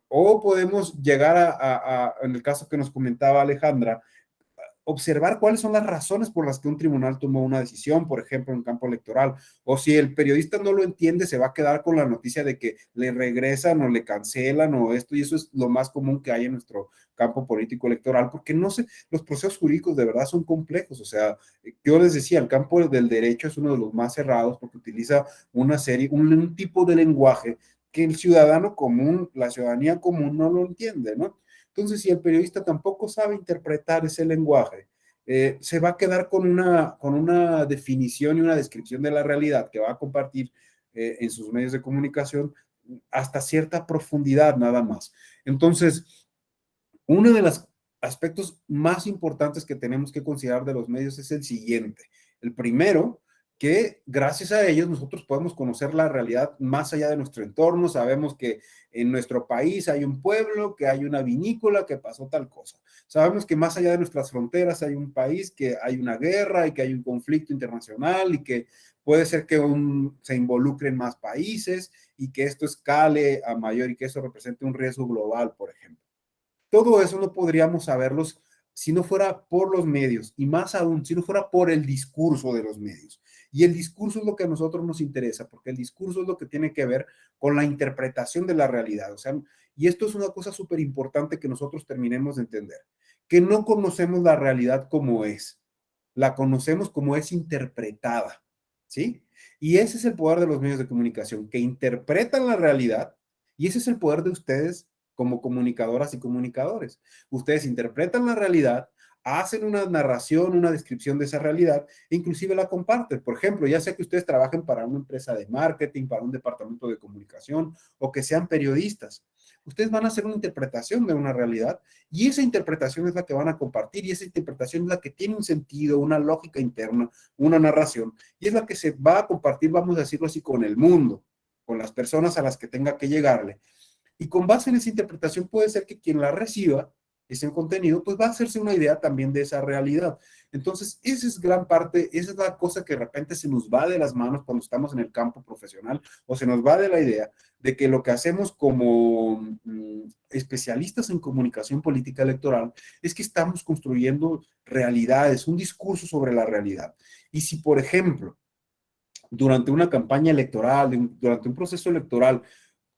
Speaker 2: o podemos llegar en el caso que nos comentaba Alejandra, observar cuáles son las razones por las que un tribunal tomó una decisión, por ejemplo, en campo electoral, o si el periodista no lo entiende, se va a quedar con la noticia de que le regresan o le cancelan o esto, y eso es lo más común que hay en nuestro campo político electoral, porque no sé, los procesos jurídicos de verdad son complejos. O sea, yo les decía, el campo del derecho es uno de los más cerrados porque utiliza una serie, un tipo de lenguaje que el ciudadano común, la ciudadanía común no lo entiende, ¿no? Entonces, si el periodista tampoco sabe interpretar ese lenguaje, se va a quedar con una definición y una descripción de la realidad que va a compartir en sus medios de comunicación hasta cierta profundidad nada más. Entonces, uno de los aspectos más importantes que tenemos que considerar de los medios es el siguiente. El primero, que gracias a ellos nosotros podemos conocer la realidad más allá de nuestro entorno. Sabemos que en nuestro país hay un pueblo, que hay una vinícola, que pasó tal cosa. Sabemos que más allá de nuestras fronteras hay un país, que hay una guerra y que hay un conflicto internacional y que puede ser que se involucren más países y que esto escale a mayor y que eso represente un riesgo global, por ejemplo. Todo eso no podríamos saberlos si no fuera por los medios, y más aún, si no fuera por el discurso de los medios. Y el discurso es lo que a nosotros nos interesa, porque el discurso es lo que tiene que ver con la interpretación de la realidad. O sea, y esto es una cosa súper importante que nosotros terminemos de entender, que no conocemos la realidad como es, la conocemos como es interpretada, ¿sí? Y ese es el poder de los medios de comunicación, que interpretan la realidad, y ese es el poder de ustedes como comunicadoras y comunicadores. Ustedes interpretan la realidad, hacen una narración, una descripción de esa realidad, e inclusive la comparten. Por ejemplo, ya sea que ustedes trabajen para una empresa de marketing, para un departamento de comunicación, o que sean periodistas. Ustedes van a hacer una interpretación de una realidad, y esa interpretación es la que van a compartir, y esa interpretación es la que tiene un sentido, una lógica interna, una narración, y es la que se va a compartir, vamos a decirlo así, con el mundo, con las personas a las que tenga que llegarle. Y con base en esa interpretación puede ser que quien la reciba, ese contenido, pues va a hacerse una idea también de esa realidad. Entonces, esa es gran parte, esa es la cosa que de repente se nos va de las manos cuando estamos en el campo profesional, o se nos va de la idea de que lo que hacemos como especialistas en comunicación política electoral es que estamos construyendo realidades, un discurso sobre la realidad. Y si, por ejemplo, durante una campaña electoral, durante un proceso electoral,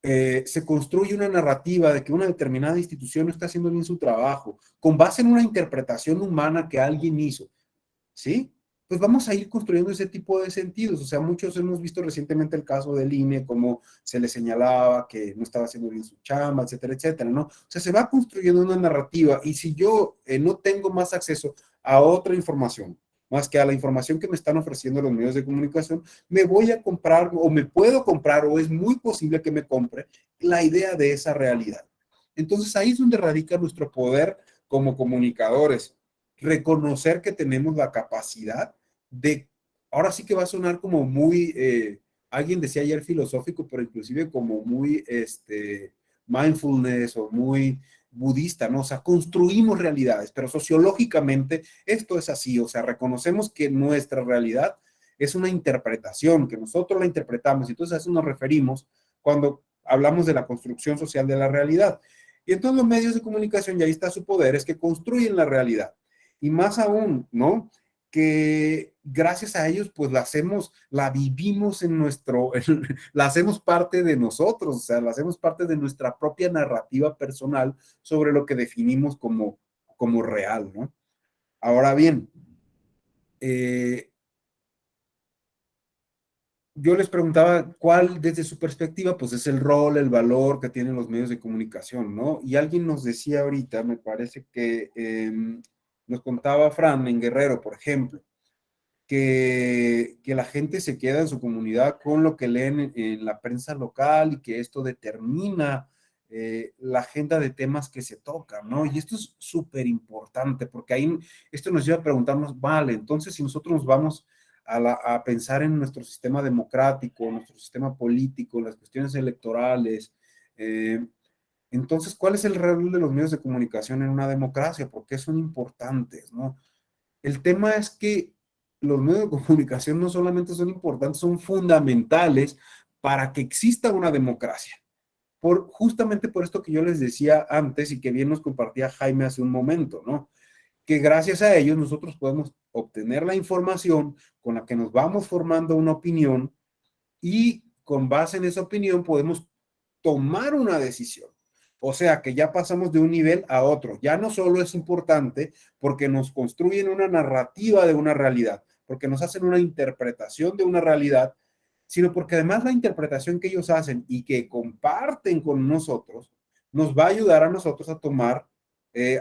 Speaker 2: se construye una narrativa de que una determinada institución no está haciendo bien su trabajo, con base en una interpretación humana que alguien hizo, ¿sí? Pues vamos a ir construyendo ese tipo de sentidos. O sea, muchos hemos visto recientemente el caso del INE, cómo se le señalaba que no estaba haciendo bien su chamba, etcétera, etcétera, ¿no? O sea, se va construyendo una narrativa, y si yo no tengo más acceso a otra información, más que a la información que me están ofreciendo los medios de comunicación, me voy a comprar, o me puedo comprar, o es muy posible que me compre la idea de esa realidad. Entonces ahí es donde radica nuestro poder como comunicadores, reconocer que tenemos la capacidad de, ahora sí que va a sonar como muy, alguien decía ayer filosófico, pero inclusive como muy mindfulness o muy budista, ¿no? O sea, construimos realidades, pero sociológicamente esto es así. O sea, reconocemos que nuestra realidad es una interpretación, que nosotros la interpretamos, y entonces a eso nos referimos cuando hablamos de la construcción social de la realidad. Y entonces los medios de comunicación, y ahí está su poder, es que construyen la realidad. Y más aún, ¿no? Que gracias a ellos, pues la hacemos, la vivimos la hacemos parte de nosotros, o sea, la hacemos parte de nuestra propia narrativa personal sobre lo que definimos como real, ¿no? Ahora bien, yo les preguntaba cuál, desde su perspectiva, pues es el rol, el valor que tienen los medios de comunicación, ¿no? Y alguien nos decía ahorita, me parece que nos contaba Fran en Guerrero, por ejemplo, que la gente se queda en su comunidad con lo que leen en la prensa local, y que esto determina la agenda de temas que se tocan, ¿no? Y esto es súper importante, porque ahí esto nos lleva a preguntarnos, vale, entonces si nosotros nos vamos a pensar en nuestro sistema democrático, nuestro sistema político, las cuestiones electorales, entonces, ¿cuál es el rol de los medios de comunicación en una democracia? ¿Por qué son importantes, no? El tema es que los medios de comunicación no solamente son importantes, son fundamentales para que exista una democracia. Justamente por esto que yo les decía antes, y que bien nos compartía Jaime hace un momento, ¿no? Que gracias a ellos nosotros podemos obtener la información con la que nos vamos formando una opinión, y con base en esa opinión podemos tomar una decisión. O sea que ya pasamos de un nivel a otro. Ya no solo es importante porque nos construyen una narrativa de una realidad, porque nos hacen una interpretación de una realidad, sino porque además la interpretación que ellos hacen y que comparten con nosotros nos va a ayudar a nosotros a tomar,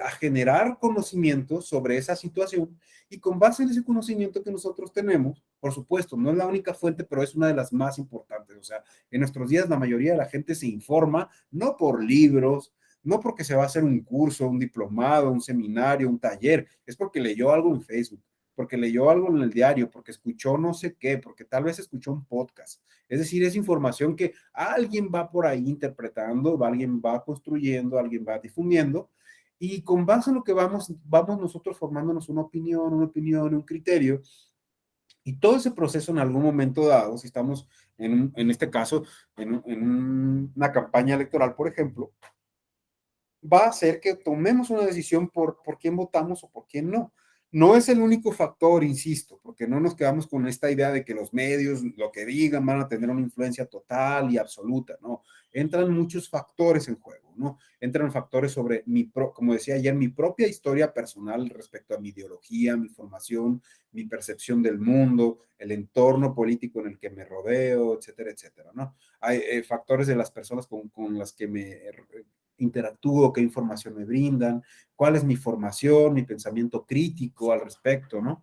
Speaker 2: a generar conocimiento sobre esa situación, y con base en ese conocimiento que nosotros tenemos, por supuesto, no es la única fuente, pero es una de las más importantes. O sea, en nuestros días la mayoría de la gente se informa no por libros, no porque se va a hacer un curso, un diplomado, un seminario, un taller, es porque leyó algo en Facebook, porque leyó algo en el diario, porque escuchó no sé qué, porque tal vez escuchó un podcast. Es decir, es información que alguien va por ahí interpretando, alguien va construyendo, alguien va difundiendo, y con base en lo que vamos nosotros formándonos una opinión, un criterio, y todo ese proceso en algún momento dado, si estamos en este caso, en una campaña electoral, por ejemplo, va a hacer que tomemos una decisión por quién votamos o por quién no. No es el único factor, insisto, porque no nos quedamos con esta idea de que los medios, lo que digan, van a tener una influencia total y absoluta, ¿no? Entran muchos factores en juego, ¿no? Entran factores sobre como decía ayer, mi propia historia personal respecto a mi ideología, mi formación, mi percepción del mundo, el entorno político en el que me rodeo, etcétera, etcétera, ¿no? Hay factores de las personas con las que interactúo, qué información me brindan, cuál es mi formación, mi pensamiento crítico al respecto, ¿no?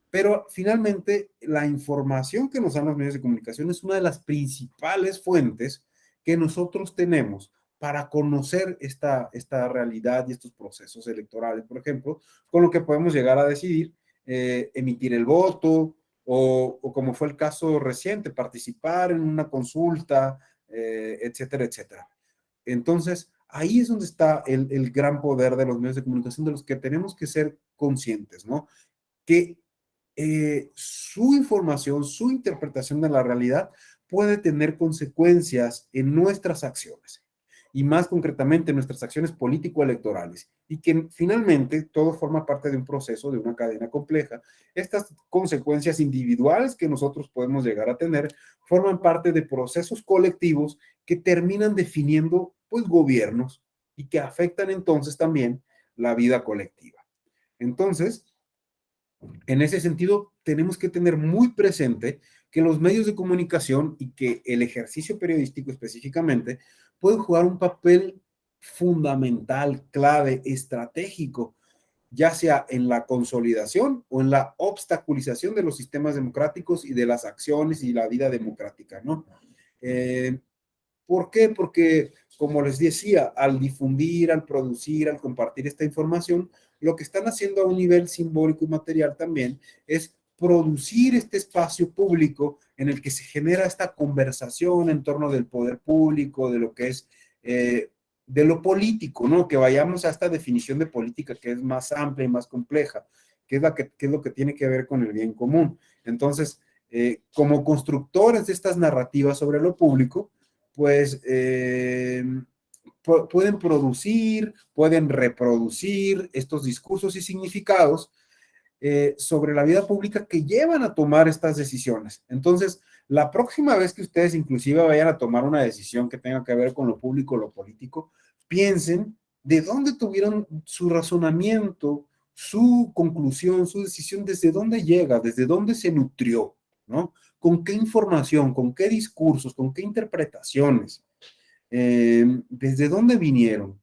Speaker 2: Pero finalmente, la información que nos dan los medios de comunicación es una de las principales fuentes que nosotros tenemos para conocer esta realidad y estos procesos electorales, por ejemplo, con lo que podemos llegar a decidir, emitir el voto, o como fue el caso reciente, participar en una consulta, etcétera, etcétera. Entonces, ahí es donde está el gran poder de los medios de comunicación, de los que tenemos que ser conscientes, ¿no? Que su información, su interpretación de la realidad puede tener consecuencias en nuestras acciones y más concretamente en nuestras acciones político-electorales, y que finalmente todo forma parte de un proceso, de una cadena compleja. Estas consecuencias individuales que nosotros podemos llegar a tener forman parte de procesos colectivos que terminan definiendo pues gobiernos y que afectan entonces también la vida colectiva. Entonces, en ese sentido, tenemos que tener muy presente que los medios de comunicación y que el ejercicio periodístico específicamente pueden jugar un papel fundamental, clave, estratégico, ya sea en la consolidación o en la obstaculización de los sistemas democráticos y de las acciones y la vida democrática, ¿no? ¿Por qué? Porque, como les decía, al difundir, al producir, al compartir esta información, lo que están haciendo a un nivel simbólico y material también es producir este espacio público en el que se genera esta conversación en torno del poder público, de lo que es, de lo político, ¿no? Que vayamos a esta definición de política que es más amplia y más compleja, que es lo que tiene que ver con el bien común. Entonces, como constructores de estas narrativas sobre lo público, pues pueden producir, pueden reproducir estos discursos y significados sobre la vida pública que llevan a tomar estas decisiones. Entonces, la próxima vez que ustedes inclusive vayan a tomar una decisión que tenga que ver con lo público o lo político, piensen de dónde tuvieron su razonamiento, su conclusión, su decisión, desde dónde llega, desde dónde se nutrió, ¿no? ¿Con qué información, con qué discursos, con qué interpretaciones? ¿Desde dónde vinieron?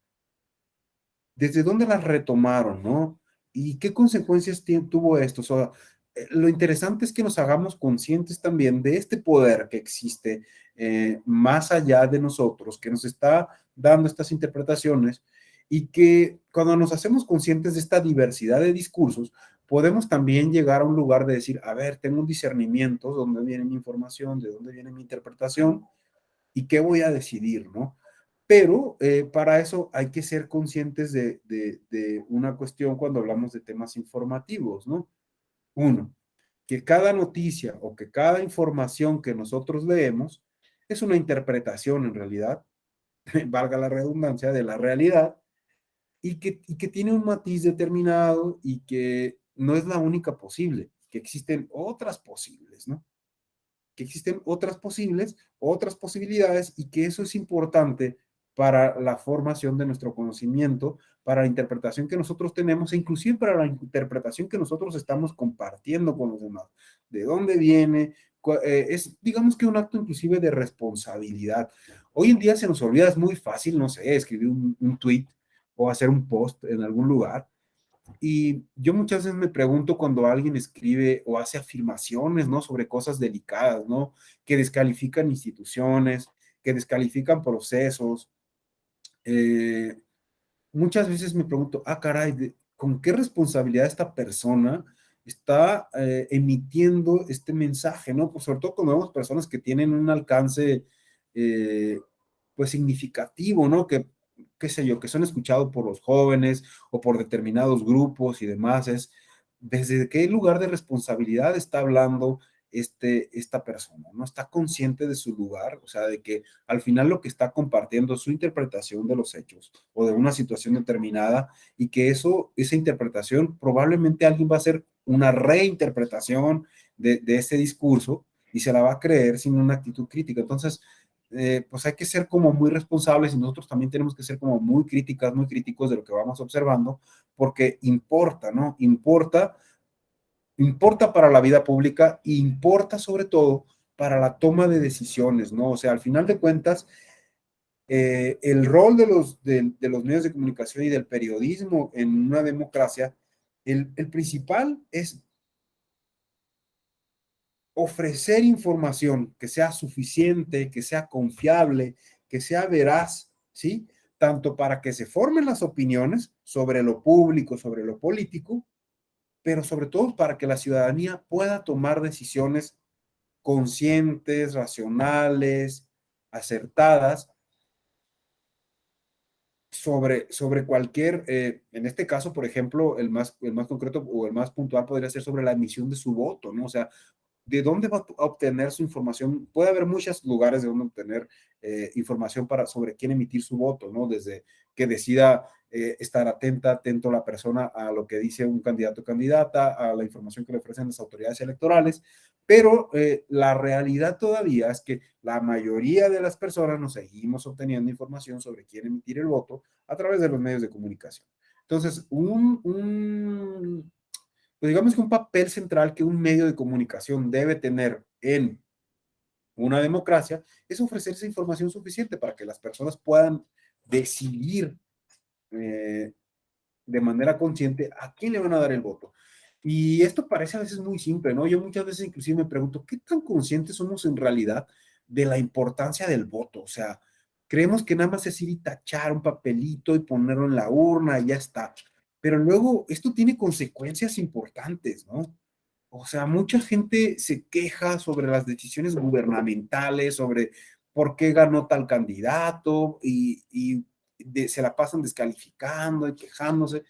Speaker 2: ¿Desde dónde las retomaron, no? ¿Y qué consecuencias tuvo esto? O sea, lo interesante es que nos hagamos conscientes también de este poder que existe más allá de nosotros, que nos está dando estas interpretaciones, y que cuando nos hacemos conscientes de esta diversidad de discursos, podemos también llegar a un lugar de decir, a ver, tengo un discernimiento, ¿de dónde viene mi información, de dónde viene mi interpretación y qué voy a decidir, ¿no? Pero para eso hay que ser conscientes de una cuestión cuando hablamos de temas informativos, ¿no? Uno, que cada noticia o que cada información que nosotros leemos es una interpretación en realidad, valga la redundancia, de la realidad, y que tiene un matiz determinado y que no es la única posible, que existen otras posibles, ¿no? Que existen otras posibles, otras posibilidades, y que eso es importante para la formación de nuestro conocimiento, para la interpretación que nosotros tenemos e inclusive para la interpretación que nosotros estamos compartiendo con los demás. ¿De dónde viene? Es, digamos que un acto inclusive de responsabilidad. Hoy en día se nos olvida, es muy fácil, no sé, escribir un tweet o hacer un post en algún lugar. Y yo muchas veces me pregunto cuando alguien escribe o hace afirmaciones, ¿no? Sobre cosas delicadas, ¿no? Que descalifican instituciones, que descalifican procesos. Eh, Muchas veces me pregunto, caray, ¿con qué responsabilidad esta persona está emitiendo este mensaje, ¿no? Pues sobre todo cuando vemos personas que tienen un alcance, pues significativo, ¿no? Que, qué sé yo, que son escuchados por los jóvenes o por determinados grupos y demás. Es desde qué lugar de responsabilidad está hablando esta persona, ¿no? Está consciente de su lugar, o sea, de que al final lo que está compartiendo es su interpretación de los hechos o de una situación determinada, y que esa interpretación probablemente alguien va a hacer una reinterpretación de ese discurso y se la va a creer sin una actitud crítica. Entonces, pues hay que ser como muy responsables, y nosotros también tenemos que ser como muy críticas, muy críticos de lo que vamos observando, porque importa, ¿no? Importa para la vida pública e importa sobre todo para la toma de decisiones, ¿no? O sea, al final de cuentas, el rol de los medios de comunicación y del periodismo en una democracia, el principal es ofrecer información que sea suficiente, que sea confiable, que sea veraz, ¿sí? Tanto para que se formen las opiniones sobre lo público, sobre lo político, pero sobre todo para que la ciudadanía pueda tomar decisiones conscientes, racionales, acertadas sobre cualquier, en este caso, por ejemplo, el más concreto o el más puntual podría ser sobre la emisión de su voto, ¿no? O sea, ¿de dónde va a obtener su información? Puede haber muchos lugares de donde obtener información sobre quién emitir su voto, ¿no? Desde que decida estar atento la persona a lo que dice un candidato o candidata, a la información que le ofrecen las autoridades electorales, pero la realidad todavía es que la mayoría de las personas nos seguimos obteniendo información sobre quién emitir el voto a través de los medios de comunicación. Entonces, pues digamos que un papel central que un medio de comunicación debe tener en una democracia es ofrecer esa información suficiente para que las personas puedan decidir eh, de manera consciente a quién le van a dar el voto. Y esto parece a veces muy simple, ¿no? Yo muchas veces inclusive me pregunto, ¿qué tan conscientes somos en realidad de la importancia del voto? O sea, creemos que nada más es ir y tachar un papelito y ponerlo en la urna y ya está. Pero luego esto tiene consecuencias importantes, ¿no? O sea, mucha gente se queja sobre las decisiones gubernamentales, sobre por qué ganó tal candidato se la pasan descalificando y quejándose.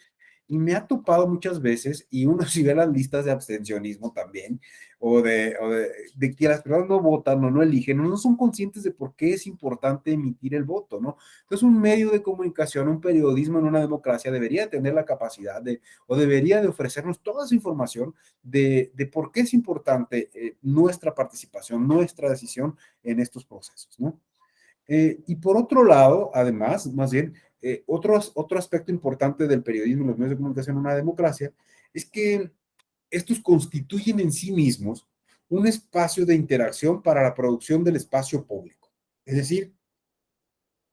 Speaker 2: Y me ha topado muchas veces, y uno si ve las listas de abstencionismo también, de que las personas no votan o no eligen, no son conscientes de por qué es importante emitir el voto, ¿no? Entonces un medio de comunicación, un periodismo en una democracia debería tener la capacidad o debería de ofrecernos toda esa información de por qué es importante nuestra participación, nuestra decisión en estos procesos, ¿no? Y por otro lado, además, más bien, otro aspecto importante del periodismo y los medios de comunicación en una democracia es que estos constituyen en sí mismos un espacio de interacción para la producción del espacio público. Es decir,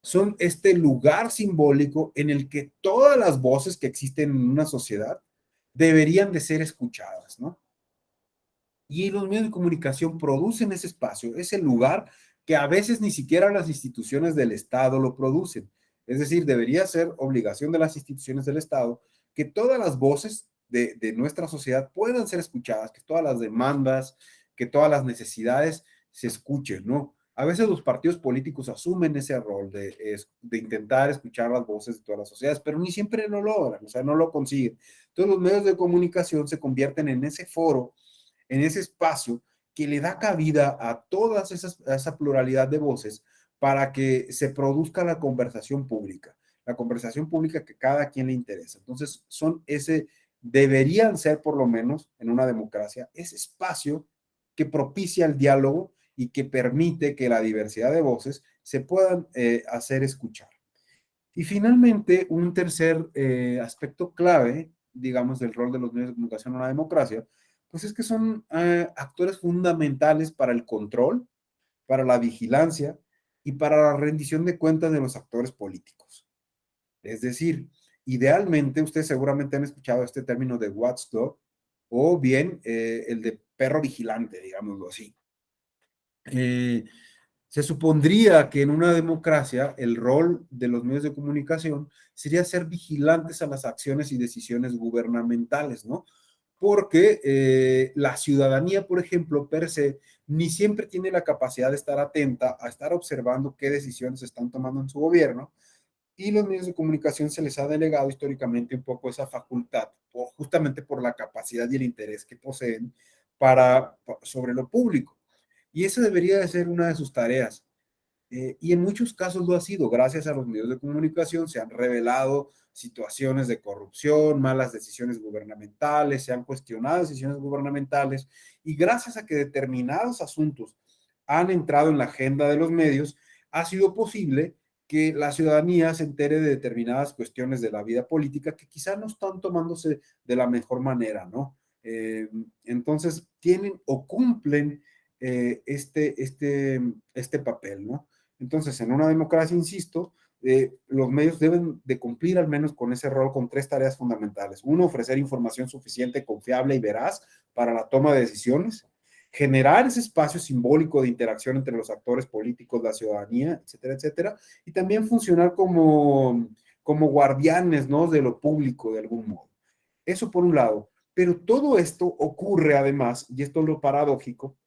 Speaker 2: son este lugar simbólico en el que todas las voces que existen en una sociedad deberían de ser escuchadas, ¿no? Y los medios de comunicación producen ese espacio, ese lugar que a veces ni siquiera las instituciones del Estado lo producen. Es decir, debería ser obligación de las instituciones del Estado que todas las voces de nuestra sociedad puedan ser escuchadas, que todas las demandas, que todas las necesidades se escuchen, ¿no? A veces los partidos políticos asumen ese rol de intentar escuchar las voces de todas las sociedades, pero ni siempre lo logran, o sea, no lo consiguen. Entonces los medios de comunicación se convierten en ese foro, en ese espacio que le da cabida a a esa pluralidad de voces para que se produzca la conversación pública que cada quien le interesa. Entonces, deberían ser por lo menos en una democracia ese espacio que propicia el diálogo y que permite que la diversidad de voces se puedan hacer escuchar. Y finalmente, un tercer aspecto clave, digamos, del rol de los medios de comunicación en una democracia, pues es que son actores fundamentales para el control, para la vigilancia y para la rendición de cuentas de los actores políticos. Es decir, idealmente, ustedes seguramente han escuchado este término de watchdog o bien el de perro vigilante, digámoslo así. Se supondría que en una democracia el rol de los medios de comunicación sería ser vigilantes a las acciones y decisiones gubernamentales, ¿no? Porque la ciudadanía, por ejemplo, per se, ni siempre tiene la capacidad de estar atenta a estar observando qué decisiones se están tomando en su gobierno, y los medios de comunicación se les ha delegado históricamente un poco esa facultad, justamente por la capacidad y el interés que poseen sobre lo público. Y esa debería de ser una de sus tareas. Y en muchos casos lo ha sido. Gracias a los medios de comunicación se han revelado situaciones de corrupción, malas decisiones gubernamentales, se han cuestionado decisiones gubernamentales, y gracias a que determinados asuntos han entrado en la agenda de los medios, ha sido posible que la ciudadanía se entere de determinadas cuestiones de la vida política que quizá no están tomándose de la mejor manera, ¿no? Entonces tienen o cumplen este papel, ¿no? Entonces, en una democracia, insisto, los medios deben de cumplir al menos con ese rol con 3 tareas fundamentales. Uno, ofrecer información suficiente, confiable y veraz para la toma de decisiones, generar ese espacio simbólico de interacción entre los actores políticos, la ciudadanía, etcétera, etcétera, y también funcionar como guardianes, ¿no?, de lo público de algún modo. Eso por un lado. Pero todo esto ocurre además, y esto es lo paradójico,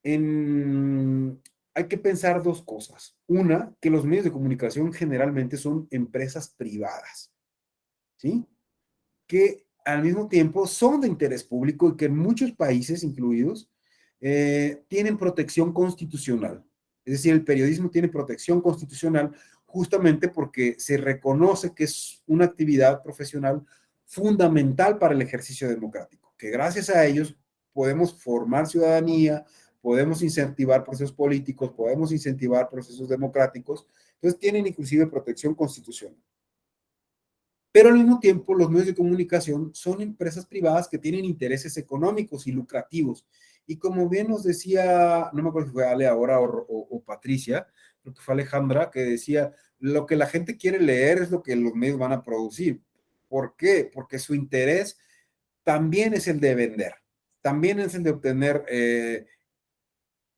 Speaker 2: hay que pensar 2 cosas. Una, que los medios de comunicación generalmente son empresas privadas, ¿sí? Que al mismo tiempo son de interés público y que en muchos países incluidos tienen protección constitucional. Es decir, el periodismo tiene protección constitucional justamente porque se reconoce que es una actividad profesional fundamental para el ejercicio democrático, que gracias a ellos podemos formar ciudadanía, podemos incentivar procesos políticos, podemos incentivar procesos democráticos, entonces tienen inclusive protección constitucional. Pero al mismo tiempo, los medios de comunicación son empresas privadas que tienen intereses económicos y lucrativos. Y como bien nos decía, no me acuerdo si fue Ale ahora o Patricia, creo que fue Alejandra, que decía, lo que la gente quiere leer es lo que los medios van a producir. ¿Por qué? Porque su interés también es el de vender, también es el de obtener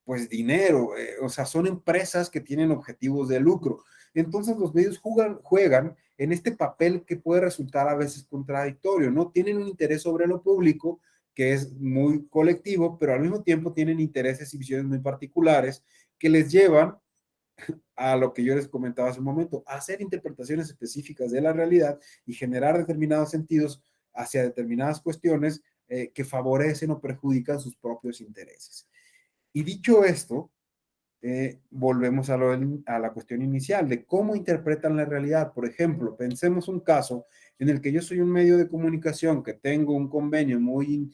Speaker 2: pues dinero, o sea, son empresas que tienen objetivos de lucro. Entonces los medios juegan en este papel que puede resultar a veces contradictorio, ¿no? Tienen un interés sobre lo público que es muy colectivo, pero al mismo tiempo tienen intereses y visiones muy particulares que les llevan a lo que yo les comentaba hace un momento, a hacer interpretaciones específicas de la realidad y generar determinados sentidos hacia determinadas cuestiones que favorecen o perjudican sus propios intereses. Y dicho esto, volvemos a la cuestión inicial de cómo interpretan la realidad. Por ejemplo, pensemos un caso en el que yo soy un medio de comunicación que tengo un convenio muy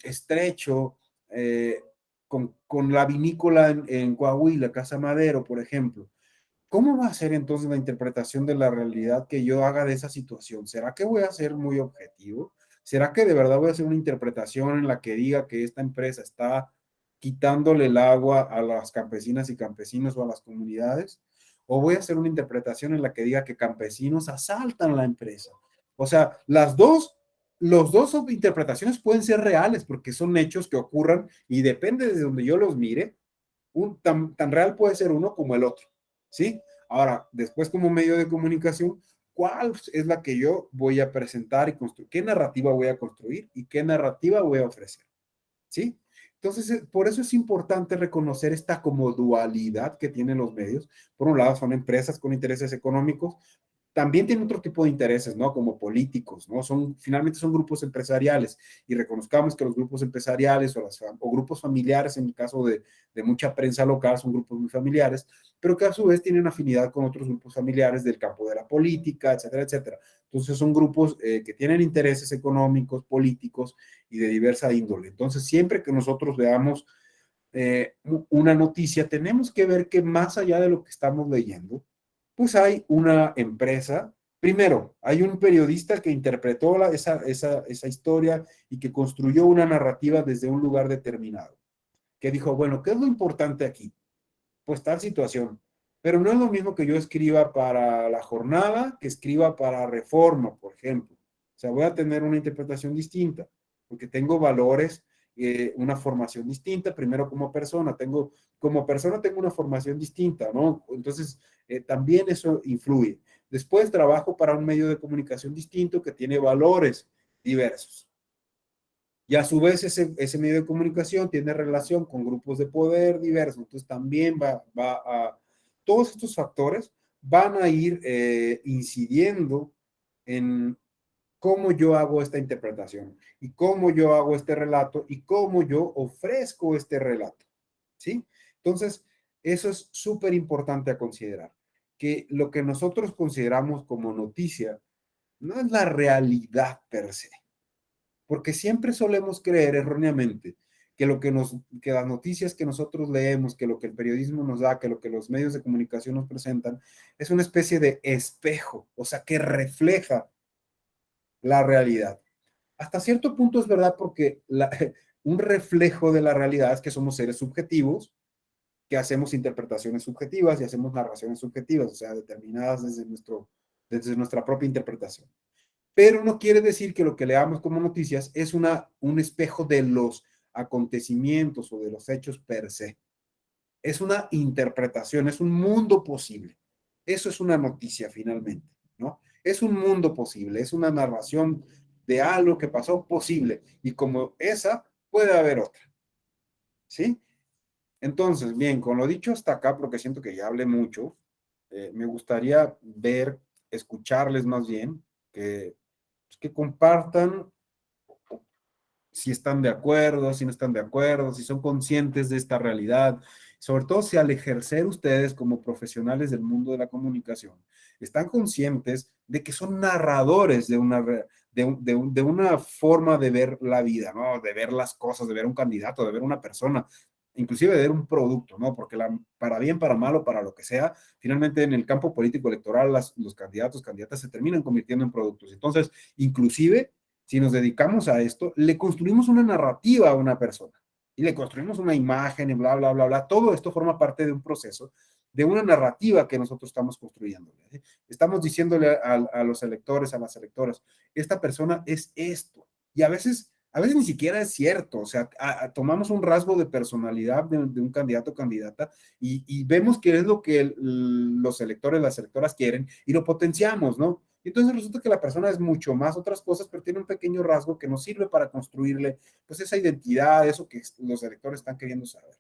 Speaker 2: estrecho con la vinícola en Coahuila, Casa Madero, por ejemplo. ¿Cómo va a ser entonces la interpretación de la realidad que yo haga de esa situación? ¿Será que voy a ser muy objetivo? ¿Será que de verdad voy a hacer una interpretación en la que diga que esta empresa está quitándole el agua a las campesinas y campesinos o a las comunidades? ¿O voy a hacer una interpretación en la que diga que campesinos asaltan la empresa? O sea, las dos interpretaciones pueden ser reales porque son hechos que ocurran y depende de donde yo los mire, tan real puede ser uno como el otro, ¿sí? Ahora, después como medio de comunicación, ¿cuál es la que yo voy a presentar y construir? ¿Qué narrativa voy a construir y qué narrativa voy a ofrecer? ¿Sí? Entonces, por eso es importante reconocer esta como dualidad que tienen los medios. Por un lado, son empresas con intereses económicos, también tienen otro tipo de intereses, ¿no? Como políticos, ¿no? Finalmente son grupos empresariales y reconozcamos que los grupos empresariales o grupos familiares, en el caso de mucha prensa local, son grupos muy familiares, pero que a su vez tienen afinidad con otros grupos familiares del campo de la política, etcétera, etcétera. Entonces son grupos que tienen intereses económicos, políticos y de diversa índole. Entonces siempre que nosotros veamos una noticia, tenemos que ver que más allá de lo que estamos leyendo, pues hay una empresa. Primero, hay un periodista que interpretó esa historia y que construyó una narrativa desde un lugar determinado, que dijo, bueno, ¿qué es lo importante aquí? Pues tal situación. Pero no es lo mismo que yo escriba para La Jornada que escriba para Reforma, por ejemplo. O sea, voy a tener una interpretación distinta, porque tengo valores, una formación distinta, primero como persona tengo una formación distinta, ¿no? Entonces, también eso influye. Después trabajo para un medio de comunicación distinto que tiene valores diversos. Y a su vez ese medio de comunicación tiene relación con grupos de poder diversos, entonces también todos estos factores van a ir incidiendo en cómo yo hago esta interpretación y cómo yo hago este relato y cómo yo ofrezco este relato, ¿sí? Entonces, eso es súper importante a considerar, que lo que nosotros consideramos como noticia no es la realidad per se, porque siempre solemos creer erróneamente que las noticias que nosotros leemos, que lo que el periodismo nos da, que lo que los medios de comunicación nos presentan, es una especie de espejo, o sea, que refleja la realidad. Hasta cierto punto es verdad porque un reflejo de la realidad es que somos seres subjetivos que hacemos interpretaciones subjetivas y hacemos narraciones subjetivas, o sea, determinadas desde nuestra propia interpretación. Pero no quiere decir que lo que leamos como noticias es un espejo de los acontecimientos o de los hechos per se. Es una interpretación, es un mundo posible. Eso es una noticia finalmente, ¿no? Es un mundo posible, es una narración de algo que pasó posible. Y como esa, puede haber otra, ¿sí? Entonces, bien, con lo dicho hasta acá, porque siento que ya hablé mucho, me gustaría escucharles más bien, que compartan si están de acuerdo, si no están de acuerdo, si son conscientes de esta realidad, sobre todo si al ejercer ustedes como profesionales del mundo de la comunicación, están conscientes de que son narradores de una forma de ver la vida, ¿no? De ver las cosas, de ver un candidato, de ver una persona, inclusive de ver un producto, ¿no? Porque para bien, para malo, para lo que sea, finalmente en el campo político electoral los candidatos, candidatas se terminan convirtiendo en productos. Entonces, inclusive si nos dedicamos a esto, le construimos una narrativa a una persona y le construimos una imagen y bla, bla, bla, bla. Todo esto forma parte de un proceso, de una narrativa que nosotros estamos construyendo. ¿Sí? Estamos diciéndole a los electores, a las electoras, esta persona es esto. Y a veces ni siquiera es cierto. O sea, tomamos un rasgo de personalidad de un candidato o candidata y vemos qué es lo que los electores, las electoras quieren y lo potenciamos, ¿no? Y entonces resulta que la persona es mucho más otras cosas, pero tiene un pequeño rasgo que nos sirve para construirle pues esa identidad, eso que los electores están queriendo saber.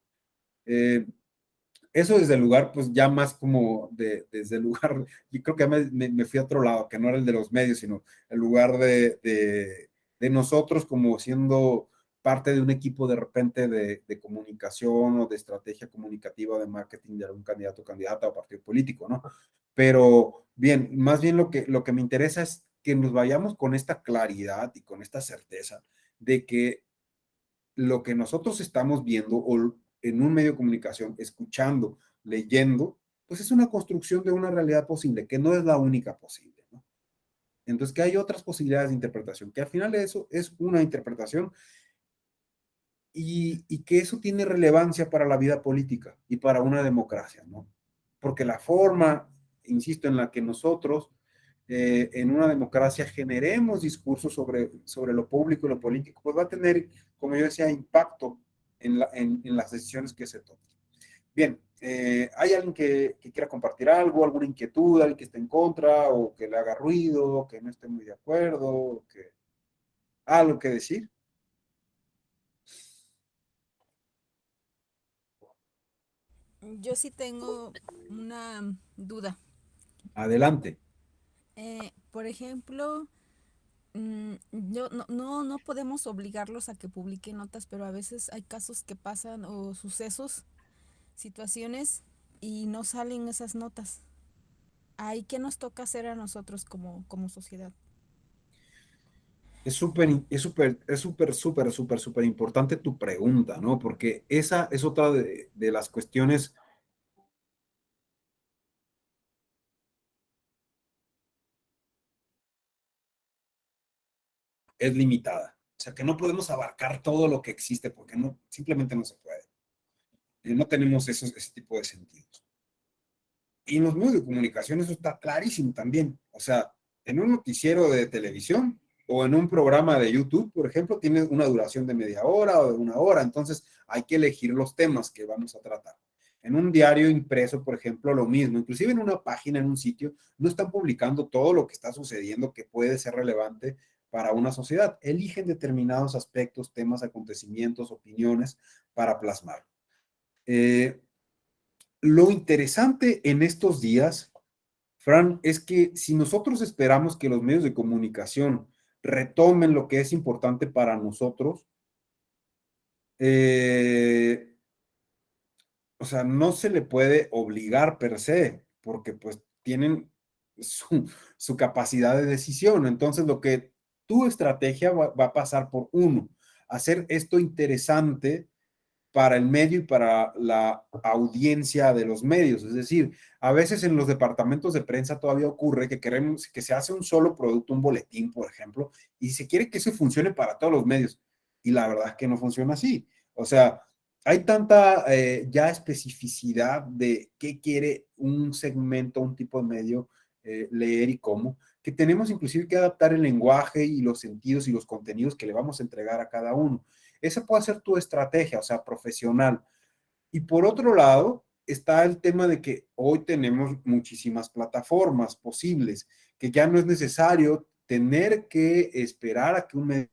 Speaker 2: Eso desde el lugar, pues ya más como desde el lugar, yo creo que me fui a otro lado, que no era el de los medios, sino el lugar de nosotros como siendo parte de un equipo de repente de comunicación o de estrategia comunicativa de marketing de algún candidato o candidata o partido político, ¿no? Pero bien, más bien lo que me interesa es que nos vayamos con esta claridad y con esta certeza de que lo que nosotros estamos viendo o en un medio de comunicación, escuchando, leyendo, pues es una construcción de una realidad posible, que no es la única posible, ¿no? Entonces, que hay otras posibilidades de interpretación, que al final eso es una interpretación y que eso tiene relevancia para la vida política y para una democracia, ¿no? Porque la forma, insisto, en la que nosotros en una democracia generemos discursos sobre lo público y lo político, pues va a tener, como yo decía, impacto en las decisiones que se tomen. Bien, ¿hay alguien que quiera compartir algo, alguna inquietud, alguien que esté en contra o que le haga ruido, que no esté muy de acuerdo, que algo que decir?
Speaker 8: Yo sí tengo una duda.
Speaker 2: Adelante.
Speaker 8: Por ejemplo, no podemos obligarlos a que publiquen notas, pero a veces hay casos que pasan o sucesos, situaciones y no salen esas notas. Ahí, ¿qué nos toca hacer a nosotros como sociedad?
Speaker 2: Es súper importante tu pregunta, ¿no? Porque esa es otra de las cuestiones. Es limitada. O sea, que no podemos abarcar todo lo que existe porque simplemente no se puede. No tenemos ese tipo de sentidos. Y en los medios de comunicación eso está clarísimo también. O sea, en un noticiero de televisión o en un programa de YouTube, por ejemplo, tiene una duración de media hora o de una hora. Entonces hay que elegir los temas que vamos a tratar. En un diario impreso, por ejemplo, lo mismo. Inclusive en una página, en un sitio, no están publicando todo lo que está sucediendo que puede ser relevante para una sociedad. Eligen determinados aspectos, temas, acontecimientos, opiniones para plasmarlo. Lo interesante en estos días, Fran, es que si nosotros esperamos que los medios de comunicación retomen lo que es importante para nosotros, o sea, no se le puede obligar per se, porque pues tienen su capacidad de decisión. Entonces, tu estrategia va a pasar por uno, hacer esto interesante para el medio y para la audiencia de los medios. Es decir, a veces en los departamentos de prensa todavía ocurre que queremos que se hace un solo producto, un boletín, por ejemplo, y se quiere que eso funcione para todos los medios. Y la verdad es que no funciona así. O sea, hay tanta ya especificidad de qué quiere un segmento, un tipo de medio leer y cómo, que tenemos inclusive que adaptar el lenguaje y los sentidos y los contenidos que le vamos a entregar a cada uno. Esa puede ser tu estrategia, o sea, profesional. Y por otro lado, está el tema de que hoy tenemos muchísimas plataformas posibles, que ya no es necesario tener que esperar a que un medio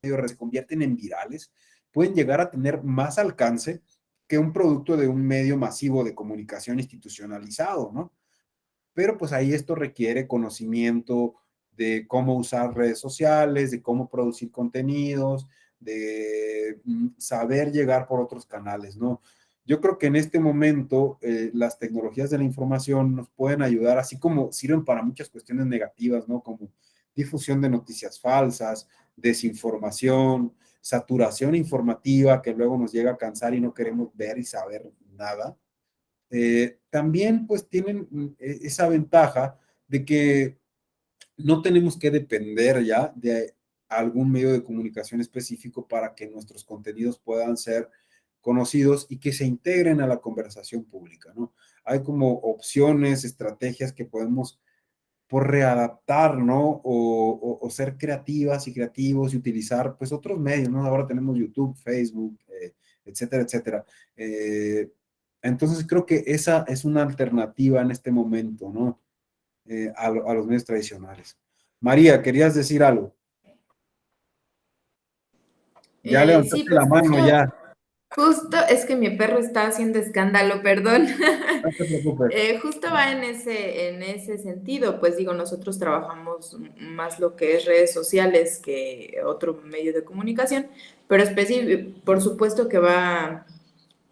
Speaker 2: se convierten en virales, pueden llegar a tener más alcance que un producto de un medio masivo de comunicación institucionalizado, ¿no? Pero pues ahí esto requiere conocimiento de cómo usar redes sociales, de cómo producir contenidos, de saber llegar por otros canales, ¿no? Yo creo que en este momento las tecnologías de la información nos pueden ayudar, así como sirven para muchas cuestiones negativas, ¿no? Como difusión de noticias falsas, desinformación, saturación informativa que luego nos llega a cansar y no queremos ver y saber nada. También pues tienen esa ventaja de que no tenemos que depender ya de algún medio de comunicación específico para que nuestros contenidos puedan ser conocidos y que se integren a la conversación pública, ¿no? Hay como opciones, estrategias que podemos por readaptar, ¿no? O ser creativas y creativos y utilizar pues otros medios, ¿no? Ahora tenemos YouTube, Facebook, etcétera, etcétera. Entonces creo que esa es una alternativa en este momento, ¿no? A los medios tradicionales. María, ¿querías decir algo? Ya
Speaker 9: Sí,
Speaker 2: levantaste
Speaker 9: pues
Speaker 2: la mano, ya.
Speaker 9: justo es que mi perro está haciendo escándalo, perdón.
Speaker 2: No te preocupes.
Speaker 9: Justo va en ese sentido, pues digo, nosotros trabajamos más lo que es redes sociales que otro medio de comunicación, pero por supuesto que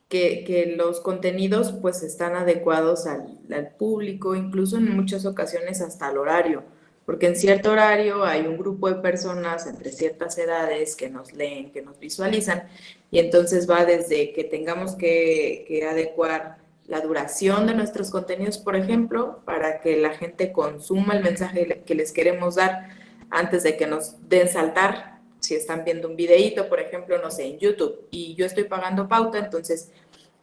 Speaker 9: que los contenidos pues están adecuados al público, incluso en muchas ocasiones hasta al horario, porque en cierto horario hay un grupo de personas entre ciertas edades que nos leen, que nos visualizan, y entonces va desde que tengamos que adecuar la duración de nuestros contenidos, por ejemplo, para que la gente consuma el mensaje que les queremos dar antes de que nos den saltar. Si están viendo un videíto, por ejemplo, no sé, en YouTube, y yo estoy pagando pauta, entonces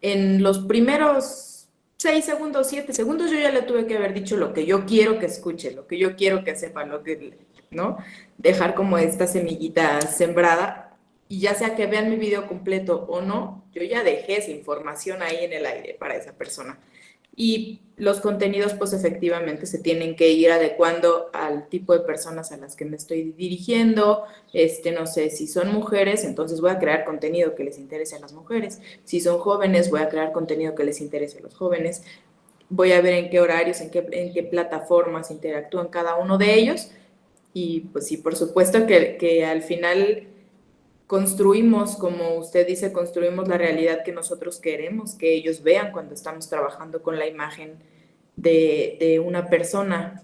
Speaker 9: en los primeros 6 segundos, 7 segundos, yo ya le tuve que haber dicho lo que yo quiero que escuche, lo que yo quiero que sepa, ¿no? Dejar como esta semillita sembrada, y ya sea que vean mi video completo o no, yo ya dejé esa información ahí en el aire para esa persona. Y los contenidos, pues efectivamente se tienen que ir adecuando al tipo de personas a las que me estoy dirigiendo. No sé, si son mujeres, entonces voy a crear contenido que les interese a las mujeres. Si son jóvenes, voy a crear contenido que les interese a los jóvenes. Voy a ver en qué horarios, en qué plataformas interactúan cada uno de ellos. Y pues sí, por supuesto que al final construimos, como usted dice, construimos la realidad que nosotros queremos que ellos vean cuando estamos trabajando con la imagen de una persona,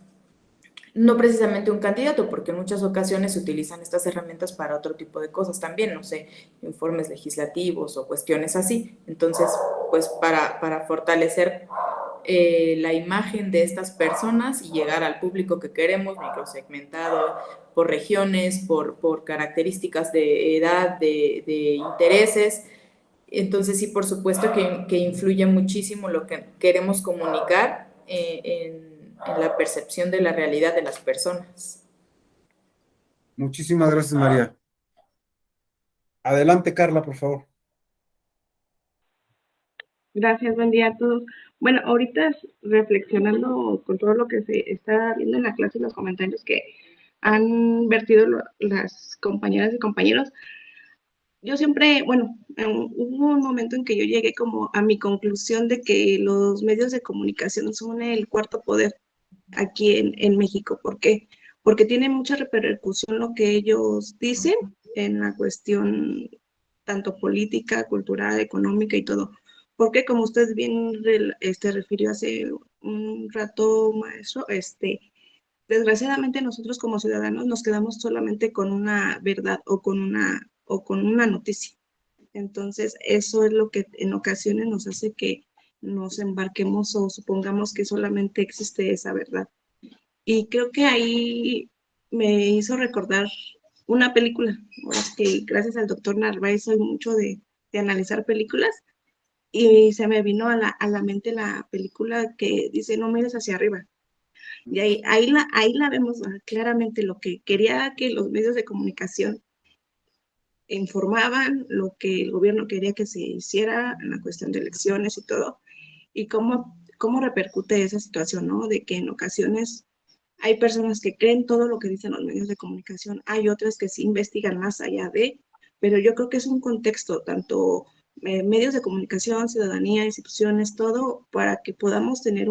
Speaker 9: no precisamente un candidato, porque en muchas ocasiones se utilizan estas herramientas para otro tipo de cosas también, no sé, informes legislativos o cuestiones así. Entonces, pues para fortalecer la imagen de estas personas y llegar al público que queremos, microsegmentado por regiones, por características de edad, de intereses. Entonces sí, por supuesto que influye muchísimo lo que queremos comunicar en la percepción de la realidad de las personas.
Speaker 2: Muchísimas gracias, María. Adelante, Carla, por favor.
Speaker 6: Gracias, buen día a todos. Bueno, ahorita reflexionando con todo lo que se está viendo en la clase y los comentarios que han vertido las compañeras y compañeros, yo siempre, bueno, hubo un momento en que yo llegué como a mi conclusión de que los medios de comunicación son el cuarto poder aquí en México. ¿Por qué? Porque tiene mucha repercusión lo que ellos dicen en la cuestión tanto política, cultural, económica y todo. Porque como usted bien refirió hace un rato, maestro, desgraciadamente nosotros como ciudadanos nos quedamos solamente con una verdad o con una noticia. Entonces, eso es lo que en ocasiones nos hace que nos embarquemos o supongamos que solamente existe esa verdad. Y creo que ahí me hizo recordar una película. Ahora es que gracias al doctor Narváez soy mucho de analizar películas y se me vino a la mente la película que dice no mires hacia arriba. Y ahí la vemos claramente lo que quería que los medios de comunicación informaban, lo que el gobierno quería que se hiciera en la cuestión de elecciones y todo, y cómo repercute esa situación, ¿no? De que en ocasiones hay personas que creen todo lo que dicen los medios de comunicación, hay otras que sí investigan más allá de, pero yo creo que es un contexto, tanto medios de comunicación, ciudadanía, instituciones, todo, para que podamos tener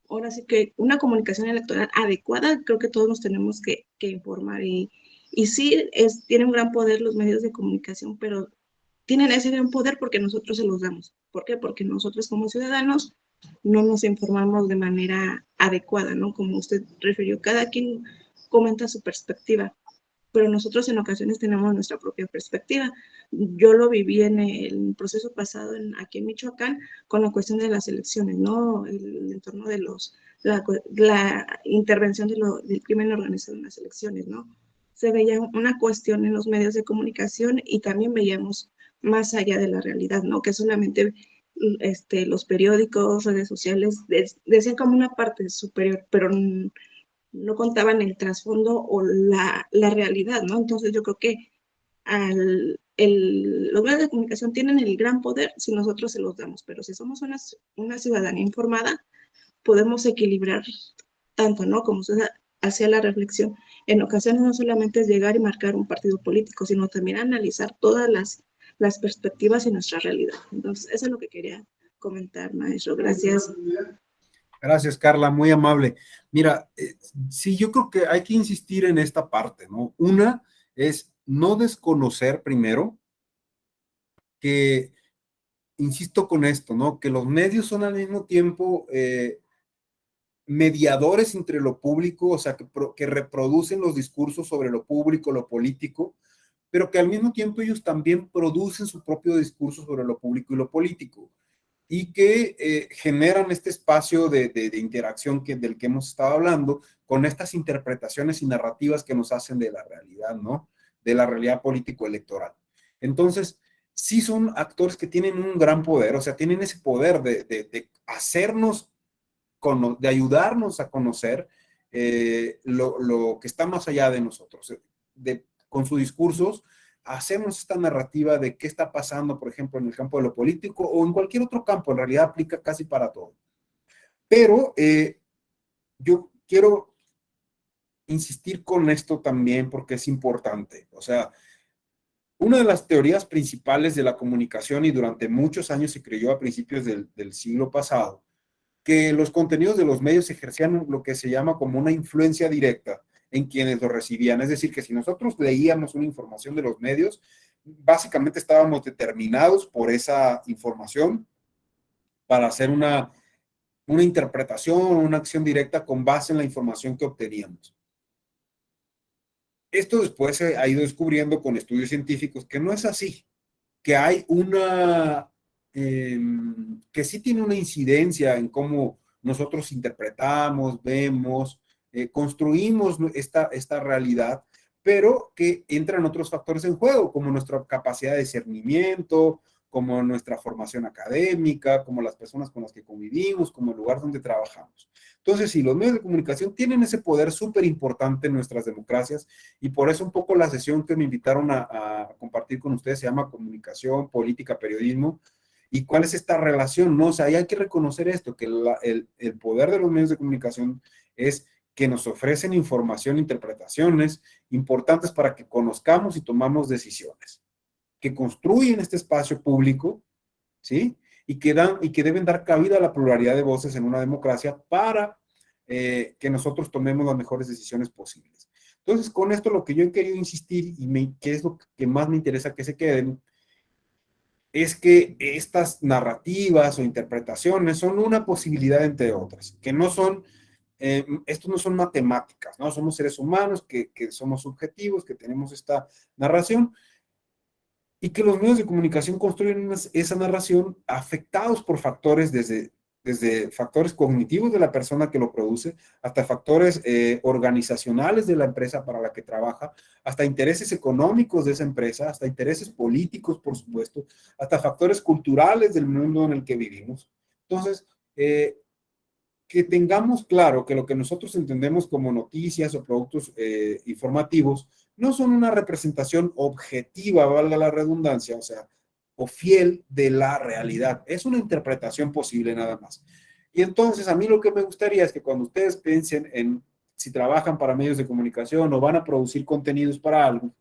Speaker 6: ahora sí que una comunicación electoral adecuada, creo que todos nos tenemos que informar y sí, tienen un gran poder los medios de comunicación, pero tienen ese gran poder porque nosotros se los damos. ¿Por qué? Porque nosotros como ciudadanos no nos informamos de manera adecuada, ¿no? Como usted refirió, cada quien comenta su perspectiva, pero nosotros en ocasiones tenemos nuestra propia perspectiva. Yo lo viví en el proceso pasado aquí en Michoacán con la cuestión de las elecciones, ¿no? El entorno de la intervención del crimen organizado en las elecciones, ¿no? Se veía una cuestión en los medios de comunicación y también veíamos más allá de la realidad, ¿no? Que solamente los periódicos, redes sociales decían como una parte superior, pero no contaban el trasfondo o la realidad, ¿no? Entonces yo creo que los medios de comunicación tienen el gran poder si nosotros se los damos, pero si somos una ciudadanía informada, podemos equilibrar tanto, ¿no? Como usted hacía la reflexión, en ocasiones no solamente es llegar y marcar un partido político, sino también analizar todas las perspectivas y nuestra realidad. Entonces, eso es lo que quería comentar, maestro. Gracias.
Speaker 2: Gracias, Carla, muy amable. Mira, sí, yo creo que hay que insistir en esta parte, ¿no? Una es no desconocer primero que, insisto con esto, ¿no? Que los medios son al mismo tiempo mediadores entre lo público, o sea, que reproducen los discursos sobre lo público, lo político, pero que al mismo tiempo ellos también producen su propio discurso sobre lo público y lo político, y que generan este espacio de interacción del que hemos estado hablando, con estas interpretaciones y narrativas que nos hacen de la realidad, ¿no? De la realidad político-electoral. Entonces, sí son actores que tienen un gran poder, o sea, tienen ese poder de hacernos, de ayudarnos a conocer lo que está más allá de nosotros. Con sus discursos, hacemos esta narrativa de qué está pasando, por ejemplo, en el campo de lo político o en cualquier otro campo, en realidad aplica casi para todo. Pero yo quiero insistir con esto también porque es importante. O sea, una de las teorías principales de la comunicación, y durante muchos años se creyó a principios del siglo pasado, que los contenidos de los medios ejercían lo que se llama como una influencia directa en quienes lo recibían. Es decir, que si nosotros leíamos una información de los medios, básicamente estábamos determinados por esa información para hacer una interpretación o una acción directa con base en la información que obteníamos. Esto después se ha ido descubriendo con estudios científicos que no es así, que hay que sí tiene una incidencia en cómo nosotros interpretamos, vemos, construimos esta realidad, pero que entran otros factores en juego, como nuestra capacidad de discernimiento, como nuestra formación académica, como las personas con las que convivimos, como el lugar donde trabajamos. Entonces, sí, los medios de comunicación tienen ese poder súper importante en nuestras democracias, y por eso un poco la sesión que me invitaron a compartir con ustedes se llama Comunicación, Política, Periodismo. ¿Y cuál es esta relación? ¿No? O sea, hay que reconocer esto, que el poder de los medios de comunicación es que nos ofrecen información, interpretaciones importantes para que conozcamos y tomamos decisiones, que construyen este espacio público, ¿sí? Y que deben dar cabida a la pluralidad de voces en una democracia para que nosotros tomemos las mejores decisiones posibles. Entonces, con esto lo que yo he querido insistir, y que es lo que más me interesa que se queden, es que estas narrativas o interpretaciones son una posibilidad entre otras, que no son, estos no son matemáticas, ¿no? Somos seres humanos que somos subjetivos, que tenemos esta narración, y que los medios de comunicación construyen esa narración afectados por factores desde desde factores cognitivos de la persona que lo produce, hasta factores organizacionales de la empresa para la que trabaja, hasta intereses económicos de esa empresa, hasta intereses políticos, por supuesto, hasta factores culturales del mundo en el que vivimos. Entonces, que tengamos claro que lo que nosotros entendemos como noticias o productos informativos no son una representación objetiva, valga la redundancia, o sea, o fiel de la realidad. Es una interpretación posible nada más. Y entonces a mí lo que me gustaría es que cuando ustedes piensen en si trabajan para medios de comunicación o van a producir contenidos para algo,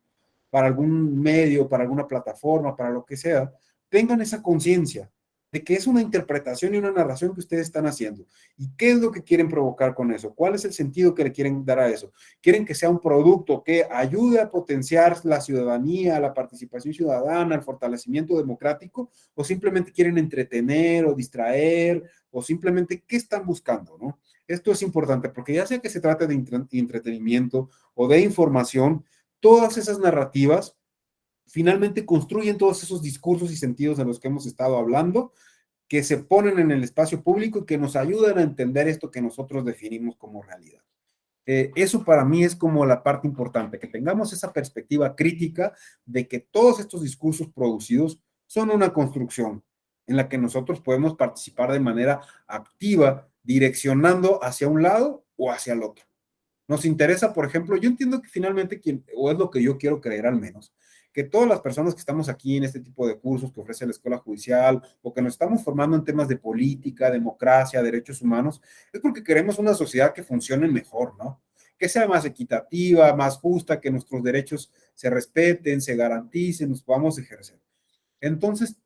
Speaker 2: para algún medio, para alguna plataforma, para lo que sea, tengan esa conciencia de que es una interpretación y una narración que ustedes están haciendo. ¿Y qué es lo que quieren provocar con eso? ¿Cuál es el sentido que le quieren dar a eso? ¿Quieren que sea un producto que ayude a potenciar la ciudadanía, la participación ciudadana, el fortalecimiento democrático? ¿O simplemente quieren entretener o distraer? ¿O simplemente qué están buscando, no? Esto es importante porque ya sea que se trate de entretenimiento o de información, todas esas narrativas finalmente construyen todos esos discursos y sentidos de los que hemos estado hablando, que se ponen en el espacio público y que nos ayudan a entender esto que nosotros definimos como realidad. Eso para mí es como la parte importante, que tengamos esa perspectiva crítica de que todos estos discursos producidos son una construcción en la que nosotros podemos participar de manera activa, direccionando hacia un lado o hacia el otro. Nos interesa, por ejemplo, yo entiendo que finalmente, o es lo que yo quiero creer al menos, que todas las personas que estamos aquí en este tipo de cursos que ofrece la Escuela Judicial o que nos estamos formando en temas de política, democracia, derechos humanos, es porque queremos una sociedad que funcione mejor, ¿no? Que sea más equitativa, más justa, que nuestros derechos se respeten, se garanticen, nos podamos ejercer. Entonces,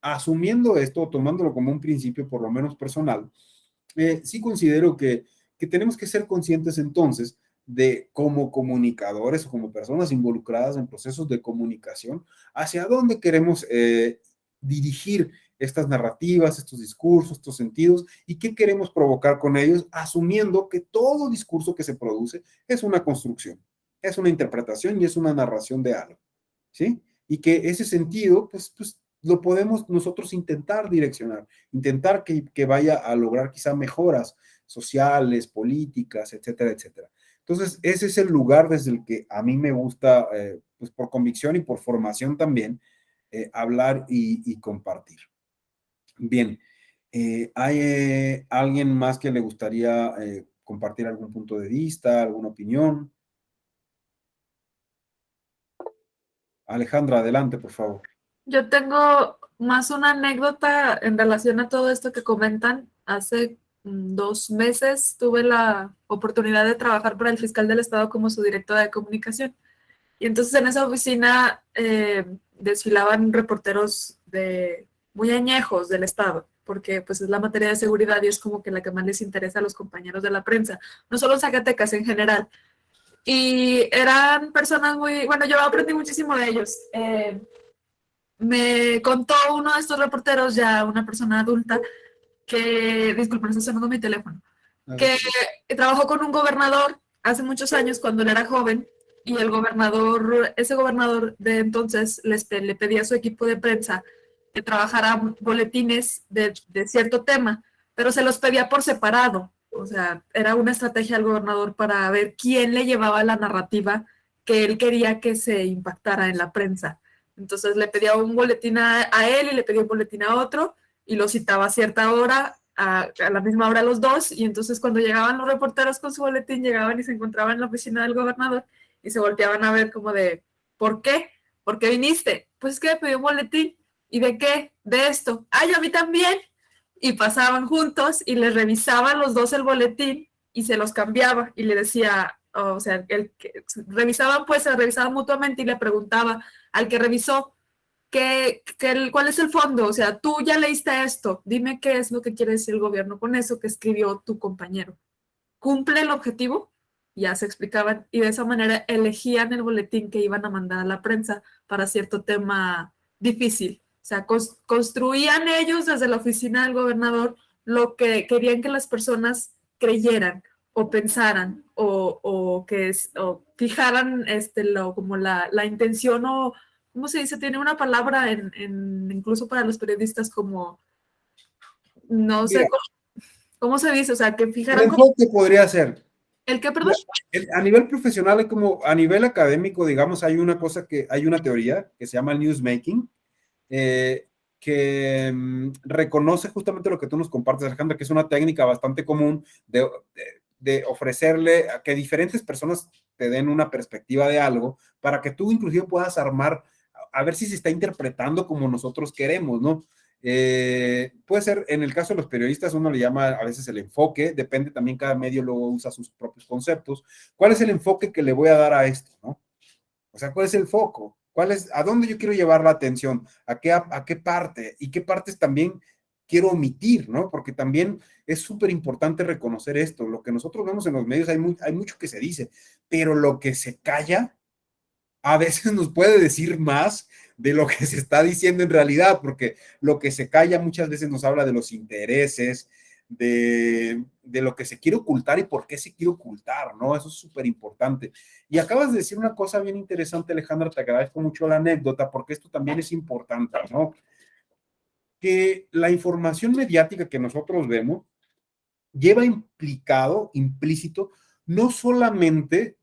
Speaker 2: asumiendo esto, tomándolo como un principio por lo menos personal, sí considero que tenemos que ser conscientes entonces de como comunicadores o como personas involucradas en procesos de comunicación, hacia dónde queremos dirigir estas narrativas, estos discursos, estos sentidos y qué queremos provocar con ellos, asumiendo que todo discurso que se produce es una construcción, es una interpretación y es una narración de algo, ¿sí? Y que ese sentido, pues lo podemos nosotros intentar direccionar, intentar que vaya a lograr quizá mejoras sociales, políticas, etcétera, etcétera. Entonces, ese es el lugar desde el que a mí me gusta, pues por convicción y por formación también, hablar y compartir. Bien, ¿hay alguien más que le gustaría compartir algún punto de vista, alguna opinión? Alejandra, adelante, por favor.
Speaker 3: Yo tengo más una anécdota en relación a todo esto que comentan. Hace 2 meses tuve la oportunidad de trabajar para el fiscal del estado como su directora de comunicación. Y entonces en esa oficina desfilaban reporteros muy añejos del estado, porque pues es la materia de seguridad y es como que la que más les interesa a los compañeros de la prensa, no solo en Zacatecas, en general. Y eran personas bueno, yo aprendí muchísimo de ellos. Me contó uno de estos reporteros, ya una persona adulta, disculpen, está sonando mi teléfono, que trabajó con un gobernador hace muchos años cuando él era joven, y ese gobernador de entonces le pedía a su equipo de prensa que trabajara boletines de cierto tema, pero se los pedía por separado. O sea, era una estrategia del gobernador para ver quién le llevaba la narrativa que él quería que se impactara en la prensa. Entonces le pedía un boletín a él y le pedía un boletín a otro y lo citaba a cierta hora, a la misma hora los dos, y entonces cuando llegaban los reporteros con su boletín, llegaban y se encontraban en la oficina del gobernador y se volteaban a ver como de, ¿por qué? ¿Por qué viniste? Pues es que me pedí un boletín. ¿Y de qué? De esto. ¡Ay, a mí también! Y pasaban juntos y les revisaban los dos el boletín y se los cambiaba y le decía, o sea, revisaban mutuamente y le preguntaba al que revisó, ¿cuál es el fondo? O sea, tú ya leíste esto, dime qué es lo que quiere decir el gobierno con eso que escribió tu compañero. ¿Cumple el objetivo? Ya se explicaban y de esa manera elegían el boletín que iban a mandar a la prensa para cierto tema difícil. O sea, construían ellos desde la oficina del gobernador lo que querían que las personas creyeran o pensaran o fijaran como la intención o, ¿cómo se dice? Tiene una palabra incluso para los periodistas como, no sé. ¿cómo se dice? O sea, que
Speaker 2: El
Speaker 3: fijaran como,
Speaker 2: enfoque podría ser,
Speaker 3: ¿el qué, perdón?
Speaker 2: a nivel profesional, como a nivel académico, digamos, hay una teoría que se llama el newsmaking, que reconoce justamente lo que tú nos compartes, Alejandra, que es una técnica bastante común de ofrecerle a que diferentes personas te den una perspectiva de algo para que tú inclusive puedas armar, a ver si se está interpretando como nosotros queremos, ¿no? Puede ser, en el caso de los periodistas, uno le llama a veces el enfoque, depende también, cada medio luego usa sus propios conceptos. ¿Cuál es el enfoque que le voy a dar a esto, no? O sea, ¿cuál es el foco? ¿A dónde yo quiero llevar la atención? ¿A qué parte? ¿Y qué partes también quiero omitir, no? Porque también es súper importante reconocer esto. Lo que nosotros vemos en los medios, hay mucho que se dice, pero lo que se calla a veces nos puede decir más de lo que se está diciendo en realidad, porque lo que se calla muchas veces nos habla de los intereses, de lo que se quiere ocultar y por qué se quiere ocultar, ¿no? Eso es súper importante. Y acabas de decir una cosa bien interesante, Alejandra, te agradezco mucho la anécdota, porque esto también es importante, ¿no? Que la información mediática que nosotros vemos lleva implícito, no solamente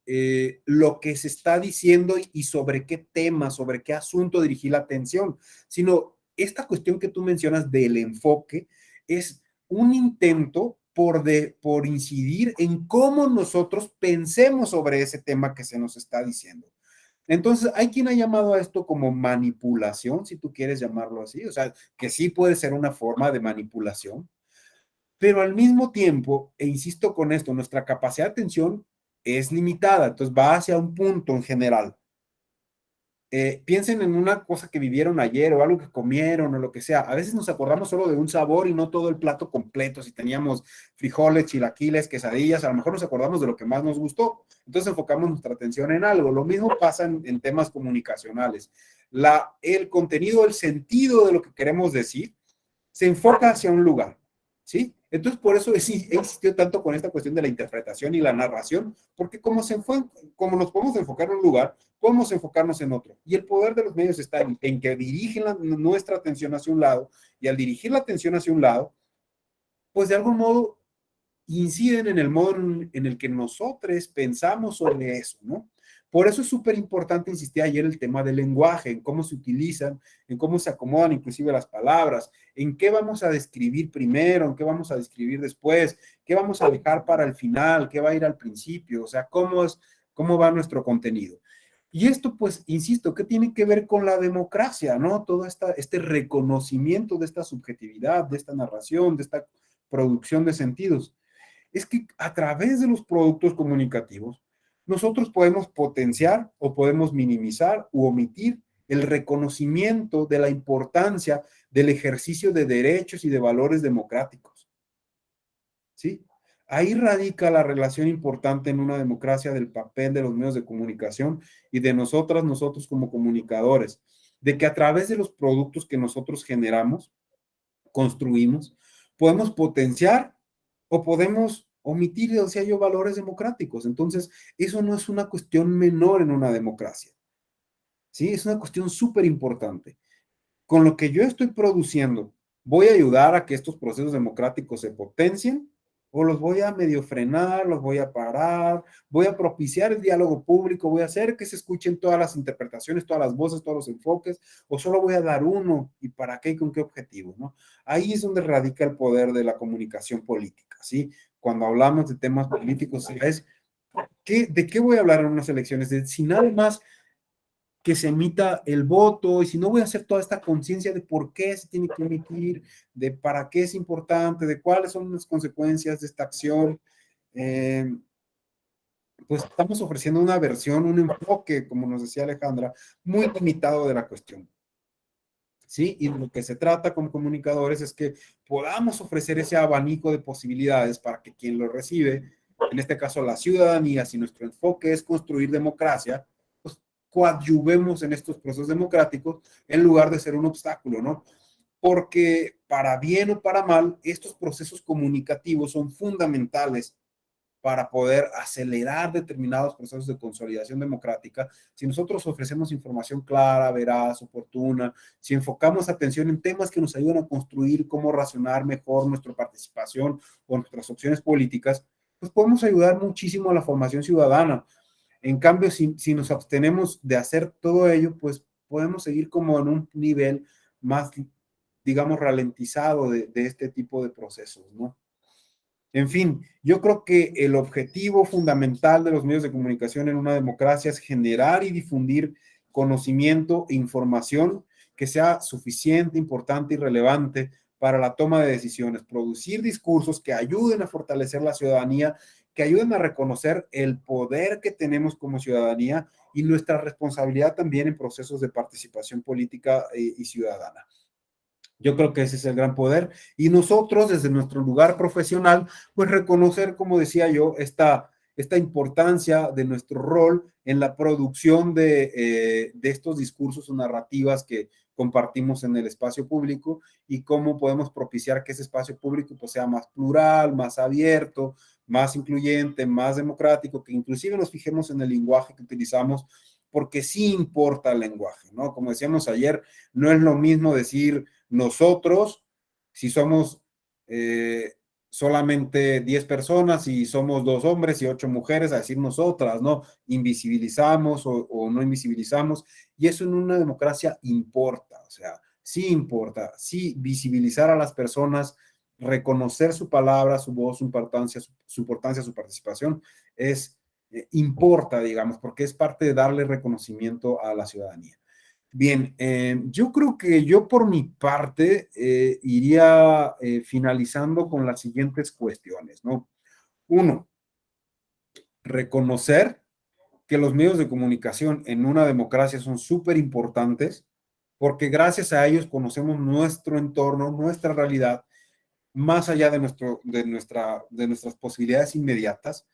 Speaker 2: lo que se está diciendo y sobre qué tema, sobre qué asunto dirigir la atención, sino esta cuestión que tú mencionas del enfoque es un intento por incidir en cómo nosotros pensemos sobre ese tema que se nos está diciendo. Entonces, hay quien ha llamado a esto como manipulación, si tú quieres llamarlo así, o sea, que sí puede ser una forma de manipulación, pero al mismo tiempo, e insisto con esto, nuestra capacidad de atención es limitada, entonces va hacia un punto en general. Piensen en una cosa que vivieron ayer o algo que comieron o lo que sea. A veces nos acordamos solo de un sabor y no todo el plato completo. Si teníamos frijoles, chilaquiles, quesadillas, a lo mejor nos acordamos de lo que más nos gustó. Entonces enfocamos nuestra atención en algo. Lo mismo pasa en temas comunicacionales. El contenido, el sentido de lo que queremos decir se enfoca hacia un lugar, ¿sí? Entonces, por eso he insistido tanto con esta cuestión de la interpretación y la narración, porque como nos podemos enfocar en un lugar, podemos enfocarnos en otro. Y el poder de los medios está en que dirigen nuestra atención hacia un lado, y al dirigir la atención hacia un lado, pues de algún modo inciden en el modo en el que nosotros pensamos sobre eso, ¿no? Por eso es súper importante, insistí ayer, el tema del lenguaje, en cómo se utilizan, en cómo se acomodan inclusive las palabras, en qué vamos a describir primero, en qué vamos a describir después, qué vamos a dejar para el final, qué va a ir al principio, o sea, cómo va nuestro contenido. Y esto, pues, insisto, ¿qué tiene que ver con la democracia, no? Todo este reconocimiento de esta subjetividad, de esta narración, de esta producción de sentidos. Es que a través de los productos comunicativos, nosotros podemos potenciar o podemos minimizar u omitir el reconocimiento de la importancia del ejercicio de derechos y de valores democráticos. ¿Sí? Ahí radica la relación importante en una democracia del papel de los medios de comunicación y de nosotros como comunicadores, de que a través de los productos que nosotros generamos, construimos, podemos potenciar o podemos omitir, decía yo, valores democráticos. Entonces, eso no es una cuestión menor en una democracia. ¿Sí? Es una cuestión súper importante. Con lo que yo estoy produciendo, ¿voy a ayudar a que estos procesos democráticos se potencien? ¿O los voy a medio frenar, los voy a parar, voy a propiciar el diálogo público, voy a hacer que se escuchen todas las interpretaciones, todas las voces, todos los enfoques, o solo voy a dar uno y para qué y con qué objetivo, ¿no? Ahí es donde radica el poder de la comunicación política, ¿sí? Cuando hablamos de temas políticos, es ¿de qué voy a hablar en unas elecciones? Si nada más que se emita el voto y si no voy a hacer toda esta conciencia de por qué se tiene que emitir, de para qué es importante, de cuáles son las consecuencias de esta acción, pues estamos ofreciendo una versión, un enfoque, como nos decía Alejandra, muy limitado de la cuestión. ¿Sí? Y lo que se trata como comunicadores es que podamos ofrecer ese abanico de posibilidades para que quien lo recibe, en este caso la ciudadanía, si nuestro enfoque es construir democracia, pues coadyuvemos en estos procesos democráticos en lugar de ser un obstáculo, ¿no? Porque para bien o para mal, estos procesos comunicativos son fundamentales para poder acelerar determinados procesos de consolidación democrática, si nosotros ofrecemos información clara, veraz, oportuna, si enfocamos atención en temas que nos ayudan a construir cómo racionar mejor nuestra participación o nuestras opciones políticas, pues podemos ayudar muchísimo a la formación ciudadana. En cambio, si nos abstenemos de hacer todo ello, pues podemos seguir como en un nivel más, digamos, ralentizado de este tipo de procesos, ¿no? En fin, yo creo que el objetivo fundamental de los medios de comunicación en una democracia es generar y difundir conocimiento e información que sea suficiente, importante y relevante para la toma de decisiones, producir discursos que ayuden a fortalecer la ciudadanía, que ayuden a reconocer el poder que tenemos como ciudadanía y nuestra responsabilidad también en procesos de participación política y ciudadana. Yo creo que ese es el gran poder y nosotros desde nuestro lugar profesional, pues reconocer, como decía yo, esta importancia de nuestro rol en la producción de estos discursos o narrativas que compartimos en el espacio público y cómo podemos propiciar que ese espacio público pues, sea más plural, más abierto, más incluyente, más democrático, que inclusive nos fijemos en el lenguaje que utilizamos, porque sí importa el lenguaje, ¿no? Como decíamos ayer, no es lo mismo decir nosotros, si somos solamente 10 personas y somos 2 hombres y 8 mujeres, a decir nosotras, ¿no? Invisibilizamos o no invisibilizamos, y eso en una democracia importa, o sea, sí importa, sí visibilizar a las personas, reconocer su palabra, su voz, su importancia, su participación, importa, digamos, porque es parte de darle reconocimiento a la ciudadanía. Bien, yo creo que yo por mi parte iría finalizando con las siguientes cuestiones, ¿no? 1, reconocer que los medios de comunicación en una democracia son súper importantes porque gracias a ellos conocemos nuestro entorno, nuestra realidad, más allá de nuestras posibilidades inmediatas,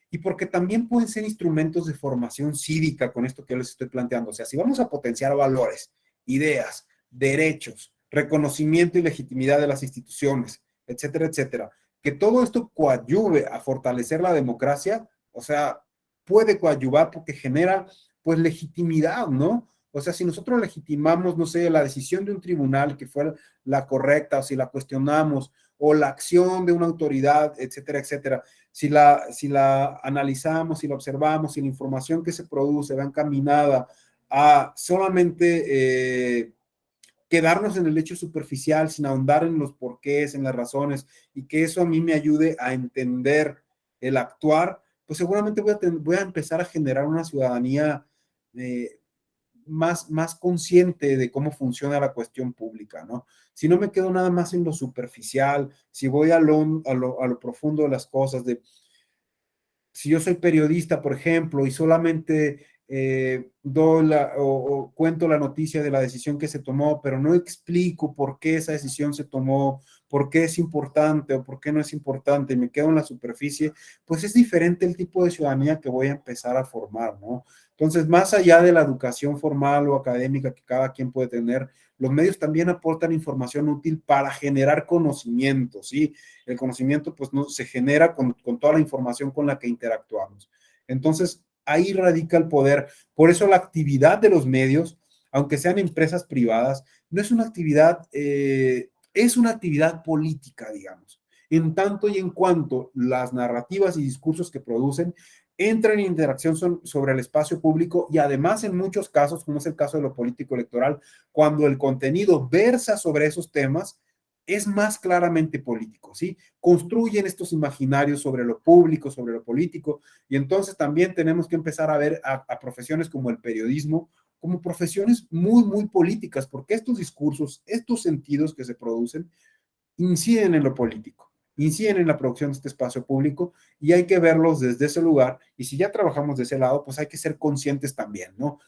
Speaker 2: y porque también pueden ser instrumentos de formación cívica con esto que yo les estoy planteando. O sea, si vamos a potenciar valores, ideas, derechos, reconocimiento y legitimidad de las instituciones, etcétera, etcétera, que todo esto coadyuve a fortalecer la democracia, o sea, puede coadyuvar porque genera, pues, legitimidad, ¿no? O sea, si nosotros legitimamos, no sé, la decisión de un tribunal que fue la correcta, o si la cuestionamos, o la acción de una autoridad, etcétera, etcétera, si la analizamos, si la observamos, si la información que se produce va encaminada a solamente quedarnos en el hecho superficial, sin ahondar en los porqués, en las razones, y que eso a mí me ayude a entender el actuar, pues seguramente voy a empezar a generar una ciudadanía más consciente de cómo funciona la cuestión pública, ¿no? Si no me quedo nada más en lo superficial, si voy a lo profundo de las cosas, si yo soy periodista, por ejemplo, y solamente cuento la noticia de la decisión que se tomó, pero no explico por qué esa decisión se tomó, por qué es importante o por qué no es importante, y me quedo en la superficie, pues es diferente el tipo de ciudadanía que voy a empezar a formar, ¿no? Entonces, más allá de la educación formal o académica que cada quien puede tener, los medios también aportan información útil para generar conocimiento, ¿sí? El conocimiento, pues, no se genera con toda la información con la que interactuamos. Entonces, ahí radica el poder. Por eso la actividad de los medios, aunque sean empresas privadas, no es una actividad, es una actividad política, digamos. En tanto y en cuanto las narrativas y discursos que producen entran en interacción sobre el espacio público y además en muchos casos, como es el caso de lo político electoral, cuando el contenido versa sobre esos temas, es más claramente político, ¿sí? Construyen estos imaginarios sobre lo público, sobre lo político, y entonces también tenemos que empezar a ver a profesiones como el periodismo, como profesiones muy, muy políticas, porque estos discursos, estos sentidos que se producen, inciden en lo político, inciden en la producción de este espacio público y hay que verlos desde ese lugar. Y si ya trabajamos de ese lado, pues hay que ser conscientes también, ¿no?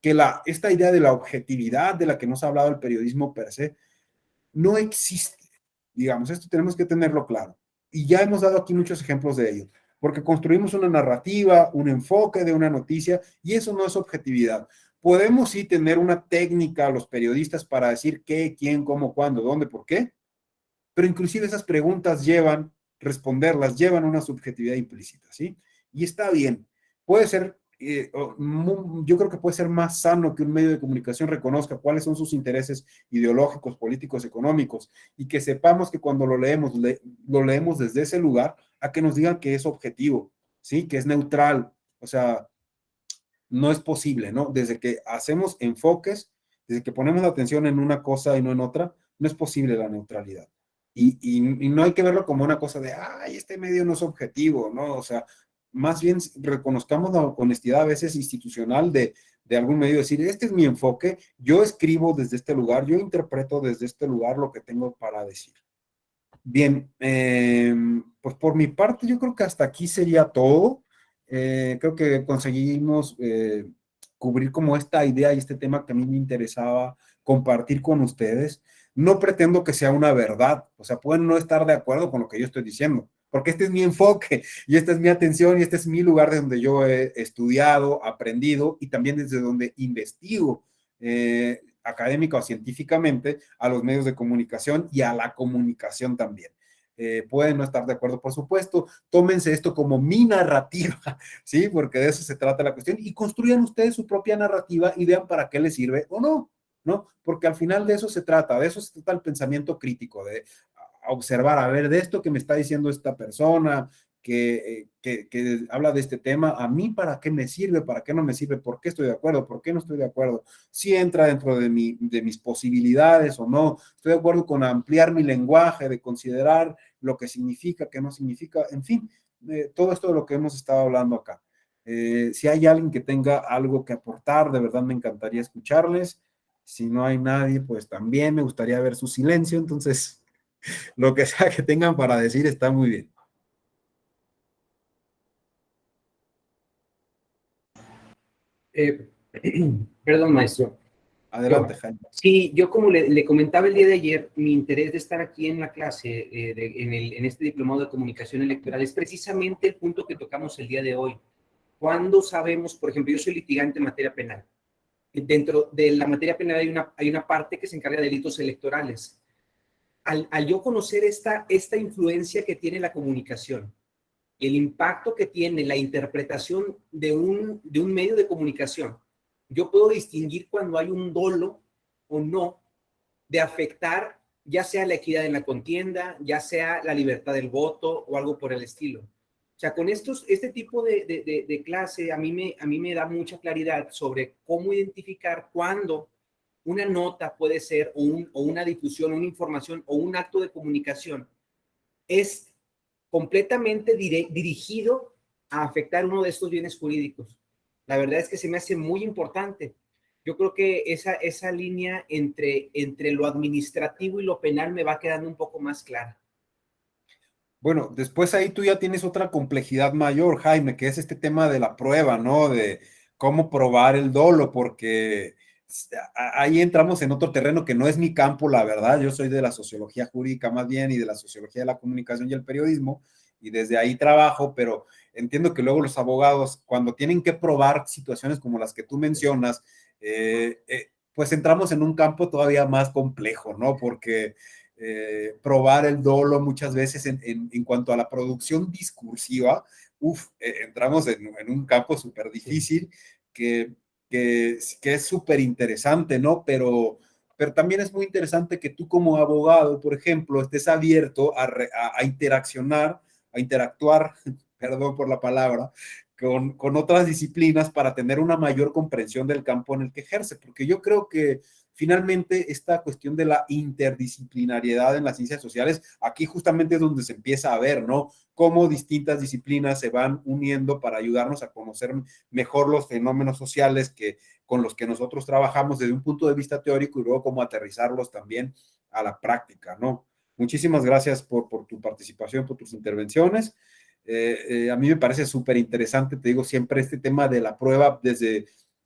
Speaker 2: Que esta idea de la objetividad de la que nos ha hablado el periodismo per se, no existe, digamos, esto tenemos que tenerlo claro. Y ya hemos dado aquí muchos ejemplos de ello, porque construimos una narrativa, un enfoque de una noticia, y eso no es objetividad. Podemos sí tener una técnica los periodistas para decir qué, quién, cómo, cuándo, dónde, por qué, pero inclusive esas preguntas llevan responderlas llevan una subjetividad implícita, ¿sí? Y está bien. Puede ser, yo creo que puede ser más sano que un medio de comunicación reconozca cuáles son sus intereses ideológicos, políticos, económicos, y que sepamos que cuando lo leemos desde ese lugar, a que nos digan que es objetivo, ¿sí? Que es neutral. O sea, no es posible, ¿no? Desde que hacemos enfoques, desde que ponemos la atención en una cosa y no en otra, no es posible la neutralidad. Y no hay que verlo como una cosa de, ay, este medio no es objetivo, ¿no? O sea, más bien reconozcamos la honestidad a veces institucional de algún medio, decir, este es mi enfoque, yo escribo desde este lugar, yo interpreto desde este lugar lo que tengo para decir. Bien, pues por mi parte yo creo que hasta aquí sería todo. Creo que conseguimos cubrir como esta idea y este tema que a mí me interesaba compartir con ustedes. No pretendo que sea una verdad, o sea, pueden no estar de acuerdo con lo que yo estoy diciendo, porque este es mi enfoque y esta es mi atención y este es mi lugar de donde yo he estudiado, aprendido y también desde donde investigo académica o científicamente a los medios de comunicación y a la comunicación también. Pueden no estar de acuerdo, por supuesto, tómense esto como mi narrativa, ¿sí? Porque de eso se trata la cuestión y construyan ustedes su propia narrativa y vean para qué les sirve o no, ¿no? Porque al final de eso se trata el pensamiento crítico, de observar, a ver, de esto que me está diciendo esta persona, que habla de este tema, a mí para qué me sirve, para qué no me sirve, por qué estoy de acuerdo, por qué no estoy de acuerdo, si entra dentro de mis posibilidades o no, estoy de acuerdo con ampliar mi lenguaje, de considerar lo que significa, qué no significa, en fin, todo esto de lo que hemos estado hablando acá. Si hay alguien que tenga algo que aportar, de verdad me encantaría escucharles. Si no hay nadie, pues también me gustaría ver su silencio, entonces lo que sea que tengan para decir está muy bien.
Speaker 10: Perdón, maestro.
Speaker 2: Adelante, Jaime.
Speaker 10: Sí, yo como le comentaba el día de ayer, mi interés de estar aquí en la clase, en este diplomado de comunicación electoral, es precisamente el punto que tocamos el día de hoy. Cuando sabemos, por ejemplo, yo soy litigante en materia penal. Dentro de la materia penal hay una parte que se encarga de delitos electorales. Al yo conocer esta influencia que tiene la comunicación, el impacto que tiene la interpretación de un medio de comunicación, yo puedo distinguir cuando hay un dolo o no de afectar ya sea la equidad en la contienda, ya sea la libertad del voto o algo por el estilo. O sea, con este tipo de clase a mí me da mucha claridad sobre cómo identificar cuándo una nota puede ser o una difusión, una información o un acto de comunicación es completamente dirigido a afectar uno de estos bienes jurídicos. La verdad es que se me hace muy importante. Yo creo que esa línea entre lo administrativo y lo penal me va quedando un poco más clara.
Speaker 2: Bueno, después ahí tú ya tienes otra complejidad mayor, Jaime, que es este tema de la prueba, ¿no? De cómo probar el dolo, porque ahí entramos en otro terreno que no es mi campo, la verdad. Yo soy de la sociología jurídica más bien y de la sociología de la comunicación y el periodismo, y desde ahí trabajo, pero entiendo que luego los abogados, cuando tienen que probar situaciones como las que tú mencionas, pues entramos en un campo todavía más complejo, ¿no? Porque probar el dolo muchas veces en cuanto a la producción discursiva, entramos en un campo súper difícil que es súper interesante, ¿no? Pero también es muy interesante que tú como abogado, por ejemplo, estés abierto a interactuar, perdón por la palabra, con otras disciplinas para tener una mayor comprensión del campo en el que ejerce, porque yo creo que finalmente esta cuestión de la interdisciplinariedad en las ciencias sociales, aquí justamente es donde se empieza a ver, ¿no? Cómo distintas disciplinas se van uniendo para ayudarnos a conocer mejor los fenómenos sociales con los que nosotros trabajamos desde un punto de vista teórico y luego cómo aterrizarlos también a la práctica, ¿no? Muchísimas gracias por tu participación, por tus intervenciones. A mí me parece súper interesante, te digo, siempre este tema de la prueba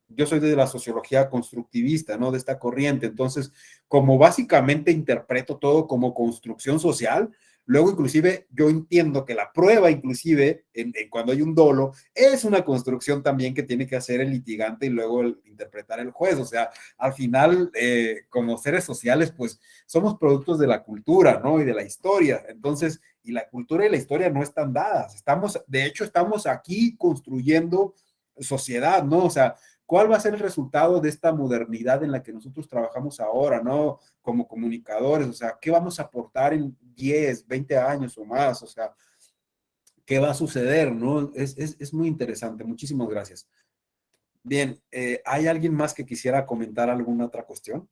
Speaker 2: yo soy de la sociología constructivista, ¿no? De esta corriente. Entonces, como básicamente interpreto todo como construcción social, luego inclusive yo entiendo que la prueba inclusive cuando hay un dolo es una construcción también que tiene que hacer el litigante y luego interpretar el juez. O sea, al final, como seres sociales, pues somos productos de la cultura, ¿no? Y de la historia. Entonces, y la cultura y la historia no están dadas. De hecho, estamos aquí construyendo sociedad, ¿no? O sea, ¿cuál va a ser el resultado de esta modernidad en la que nosotros trabajamos ahora, ¿no? Como comunicadores, o sea, ¿qué vamos a aportar en 10, 20 años o más? O sea, ¿qué va a suceder, no? Es muy interesante. Muchísimas gracias. Bien, ¿hay alguien más que quisiera comentar alguna otra cuestión?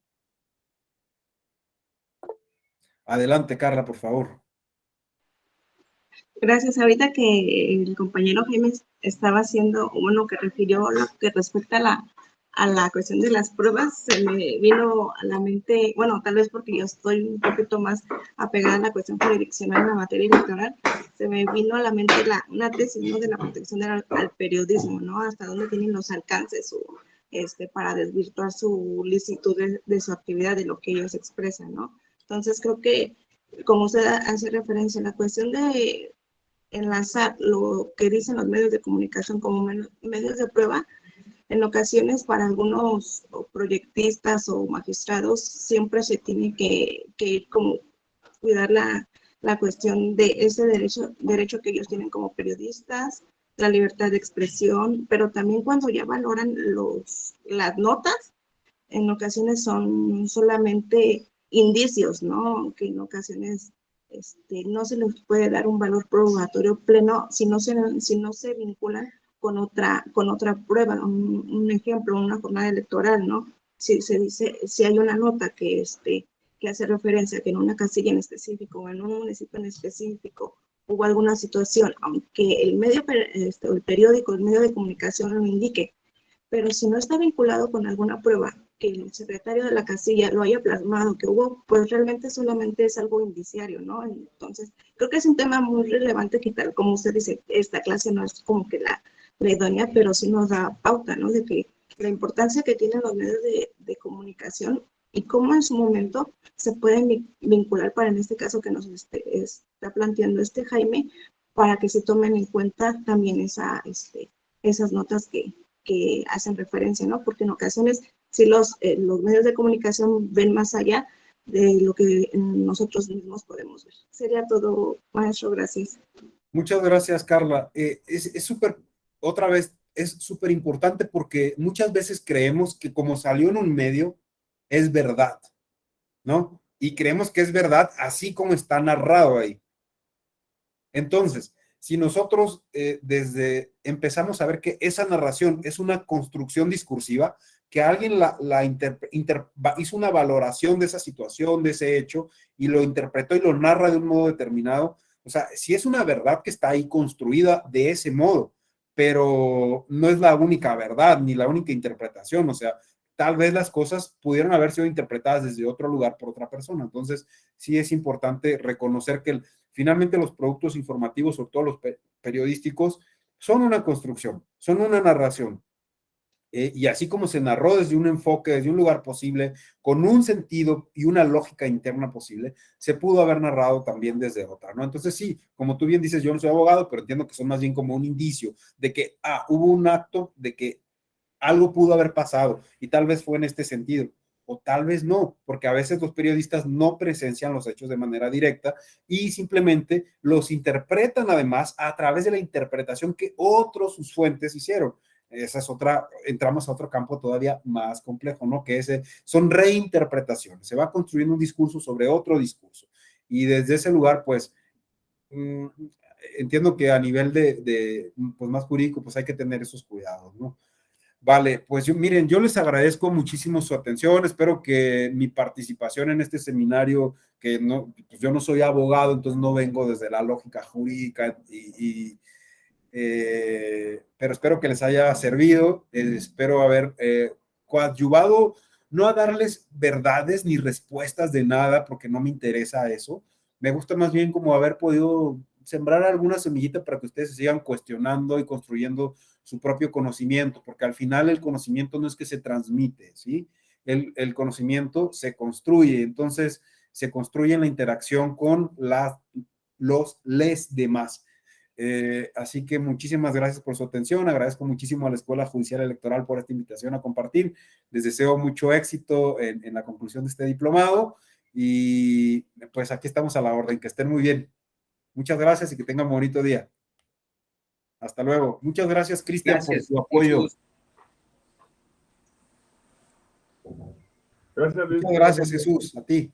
Speaker 2: Adelante, Carla, por favor.
Speaker 6: Gracias. Ahorita que el compañero Jaime estaba haciendo, bueno, que refirió lo que respecta a la cuestión de las pruebas, se me vino a la mente, bueno, tal vez porque yo estoy un poquito más apegada a la cuestión jurisdiccional en la materia electoral, se me vino a la mente una tesis, ¿no? De la protección al periodismo, ¿no? Hasta dónde tienen los alcances para desvirtuar su licitud de su actividad, de lo que ellos expresan, ¿no? Entonces creo que, como usted hace referencia a la cuestión de enlazar lo que dicen los medios de comunicación como medios de prueba, en ocasiones para algunos proyectistas o magistrados siempre se tiene que ir como cuidar la cuestión de ese derecho que ellos tienen como periodistas, la libertad de expresión, pero también cuando ya valoran las notas, en ocasiones son solamente indicios, ¿no? Que en ocasiones no se les puede dar un valor probatorio pleno si no se vinculan con otra prueba. Un ejemplo, una jornada electoral, ¿no? Si se dice, si hay una nota que hace referencia a que en una casilla en específico o en un municipio en específico hubo alguna situación, aunque el medio, el periódico, el medio de comunicación lo indique, pero si no está vinculado con alguna prueba que el secretario de la casilla lo haya plasmado que hubo, pues realmente solamente es algo indiciario, ¿no? Entonces, creo que es un tema muy relevante que tal como usted dice, esta clase no es como que la idónea, pero sí nos da pauta, ¿no? De que la importancia que tienen los medios de comunicación y cómo en su momento se pueden vincular para en este caso que nos está planteando Jaime, para que se tomen en cuenta también esas notas que hacen referencia, ¿no? Porque en ocasiones sí los medios de comunicación ven más allá de lo que nosotros mismos podemos ver. Sería todo, maestro, gracias.
Speaker 2: Muchas gracias, Carla. Es súper, otra vez, es súper importante porque muchas veces creemos que como salió en un medio, es verdad, ¿no? Y creemos que es verdad así como está narrado ahí. Entonces, si nosotros empezamos a ver que esa narración es una construcción discursiva, que alguien hizo una valoración de esa situación, de ese hecho, y lo interpretó y lo narra de un modo determinado, o sea, si es una verdad que está ahí construida de ese modo, pero no es la única verdad ni la única interpretación, o sea, tal vez las cosas pudieron haber sido interpretadas desde otro lugar por otra persona. Entonces, sí es importante reconocer que finalmente los productos informativos, sobre todo los periodísticos, son una construcción, son una narración. Y así como se narró desde un enfoque, desde un lugar posible, con un sentido y una lógica interna posible, se pudo haber narrado también desde otra, ¿no? Entonces sí, como tú bien dices, yo no soy abogado, pero entiendo que son más bien como un indicio de que, hubo un acto de que algo pudo haber pasado y tal vez fue en este sentido, o tal vez no, porque a veces los periodistas no presencian los hechos de manera directa y simplemente los interpretan además a través de la interpretación que sus fuentes hicieron. Esa es entramos a otro campo todavía más complejo, ¿no? Que son reinterpretaciones, se va construyendo un discurso sobre otro discurso y desde ese lugar, pues, entiendo que a nivel pues más jurídico, pues hay que tener esos cuidados, ¿no? Vale, pues miren, yo les agradezco muchísimo su atención, espero que mi participación en este seminario, que no, pues yo no soy abogado, entonces no vengo desde la lógica jurídica, pero espero que les haya servido, espero haber coadyuvado, no a darles verdades ni respuestas de nada, porque no me interesa eso, me gusta más bien como haber podido sembrar alguna semillita para que ustedes se sigan cuestionando y construyendo su propio conocimiento, porque al final el conocimiento no es que se transmite, ¿sí? El conocimiento se construye, entonces se construye en la interacción con les demás. Así que muchísimas gracias por su atención, agradezco muchísimo a la Escuela Judicial Electoral por esta invitación a compartir, les deseo mucho éxito en la conclusión de este diplomado y pues aquí estamos a la orden, que estén muy bien. Muchas gracias y que tengan bonito día. Hasta luego. Muchas gracias, Cristian, por
Speaker 10: Gracias,
Speaker 2: tu apoyo.
Speaker 10: Jesús.
Speaker 11: Gracias, Luis.
Speaker 2: Muchas gracias, Jesús. A ti.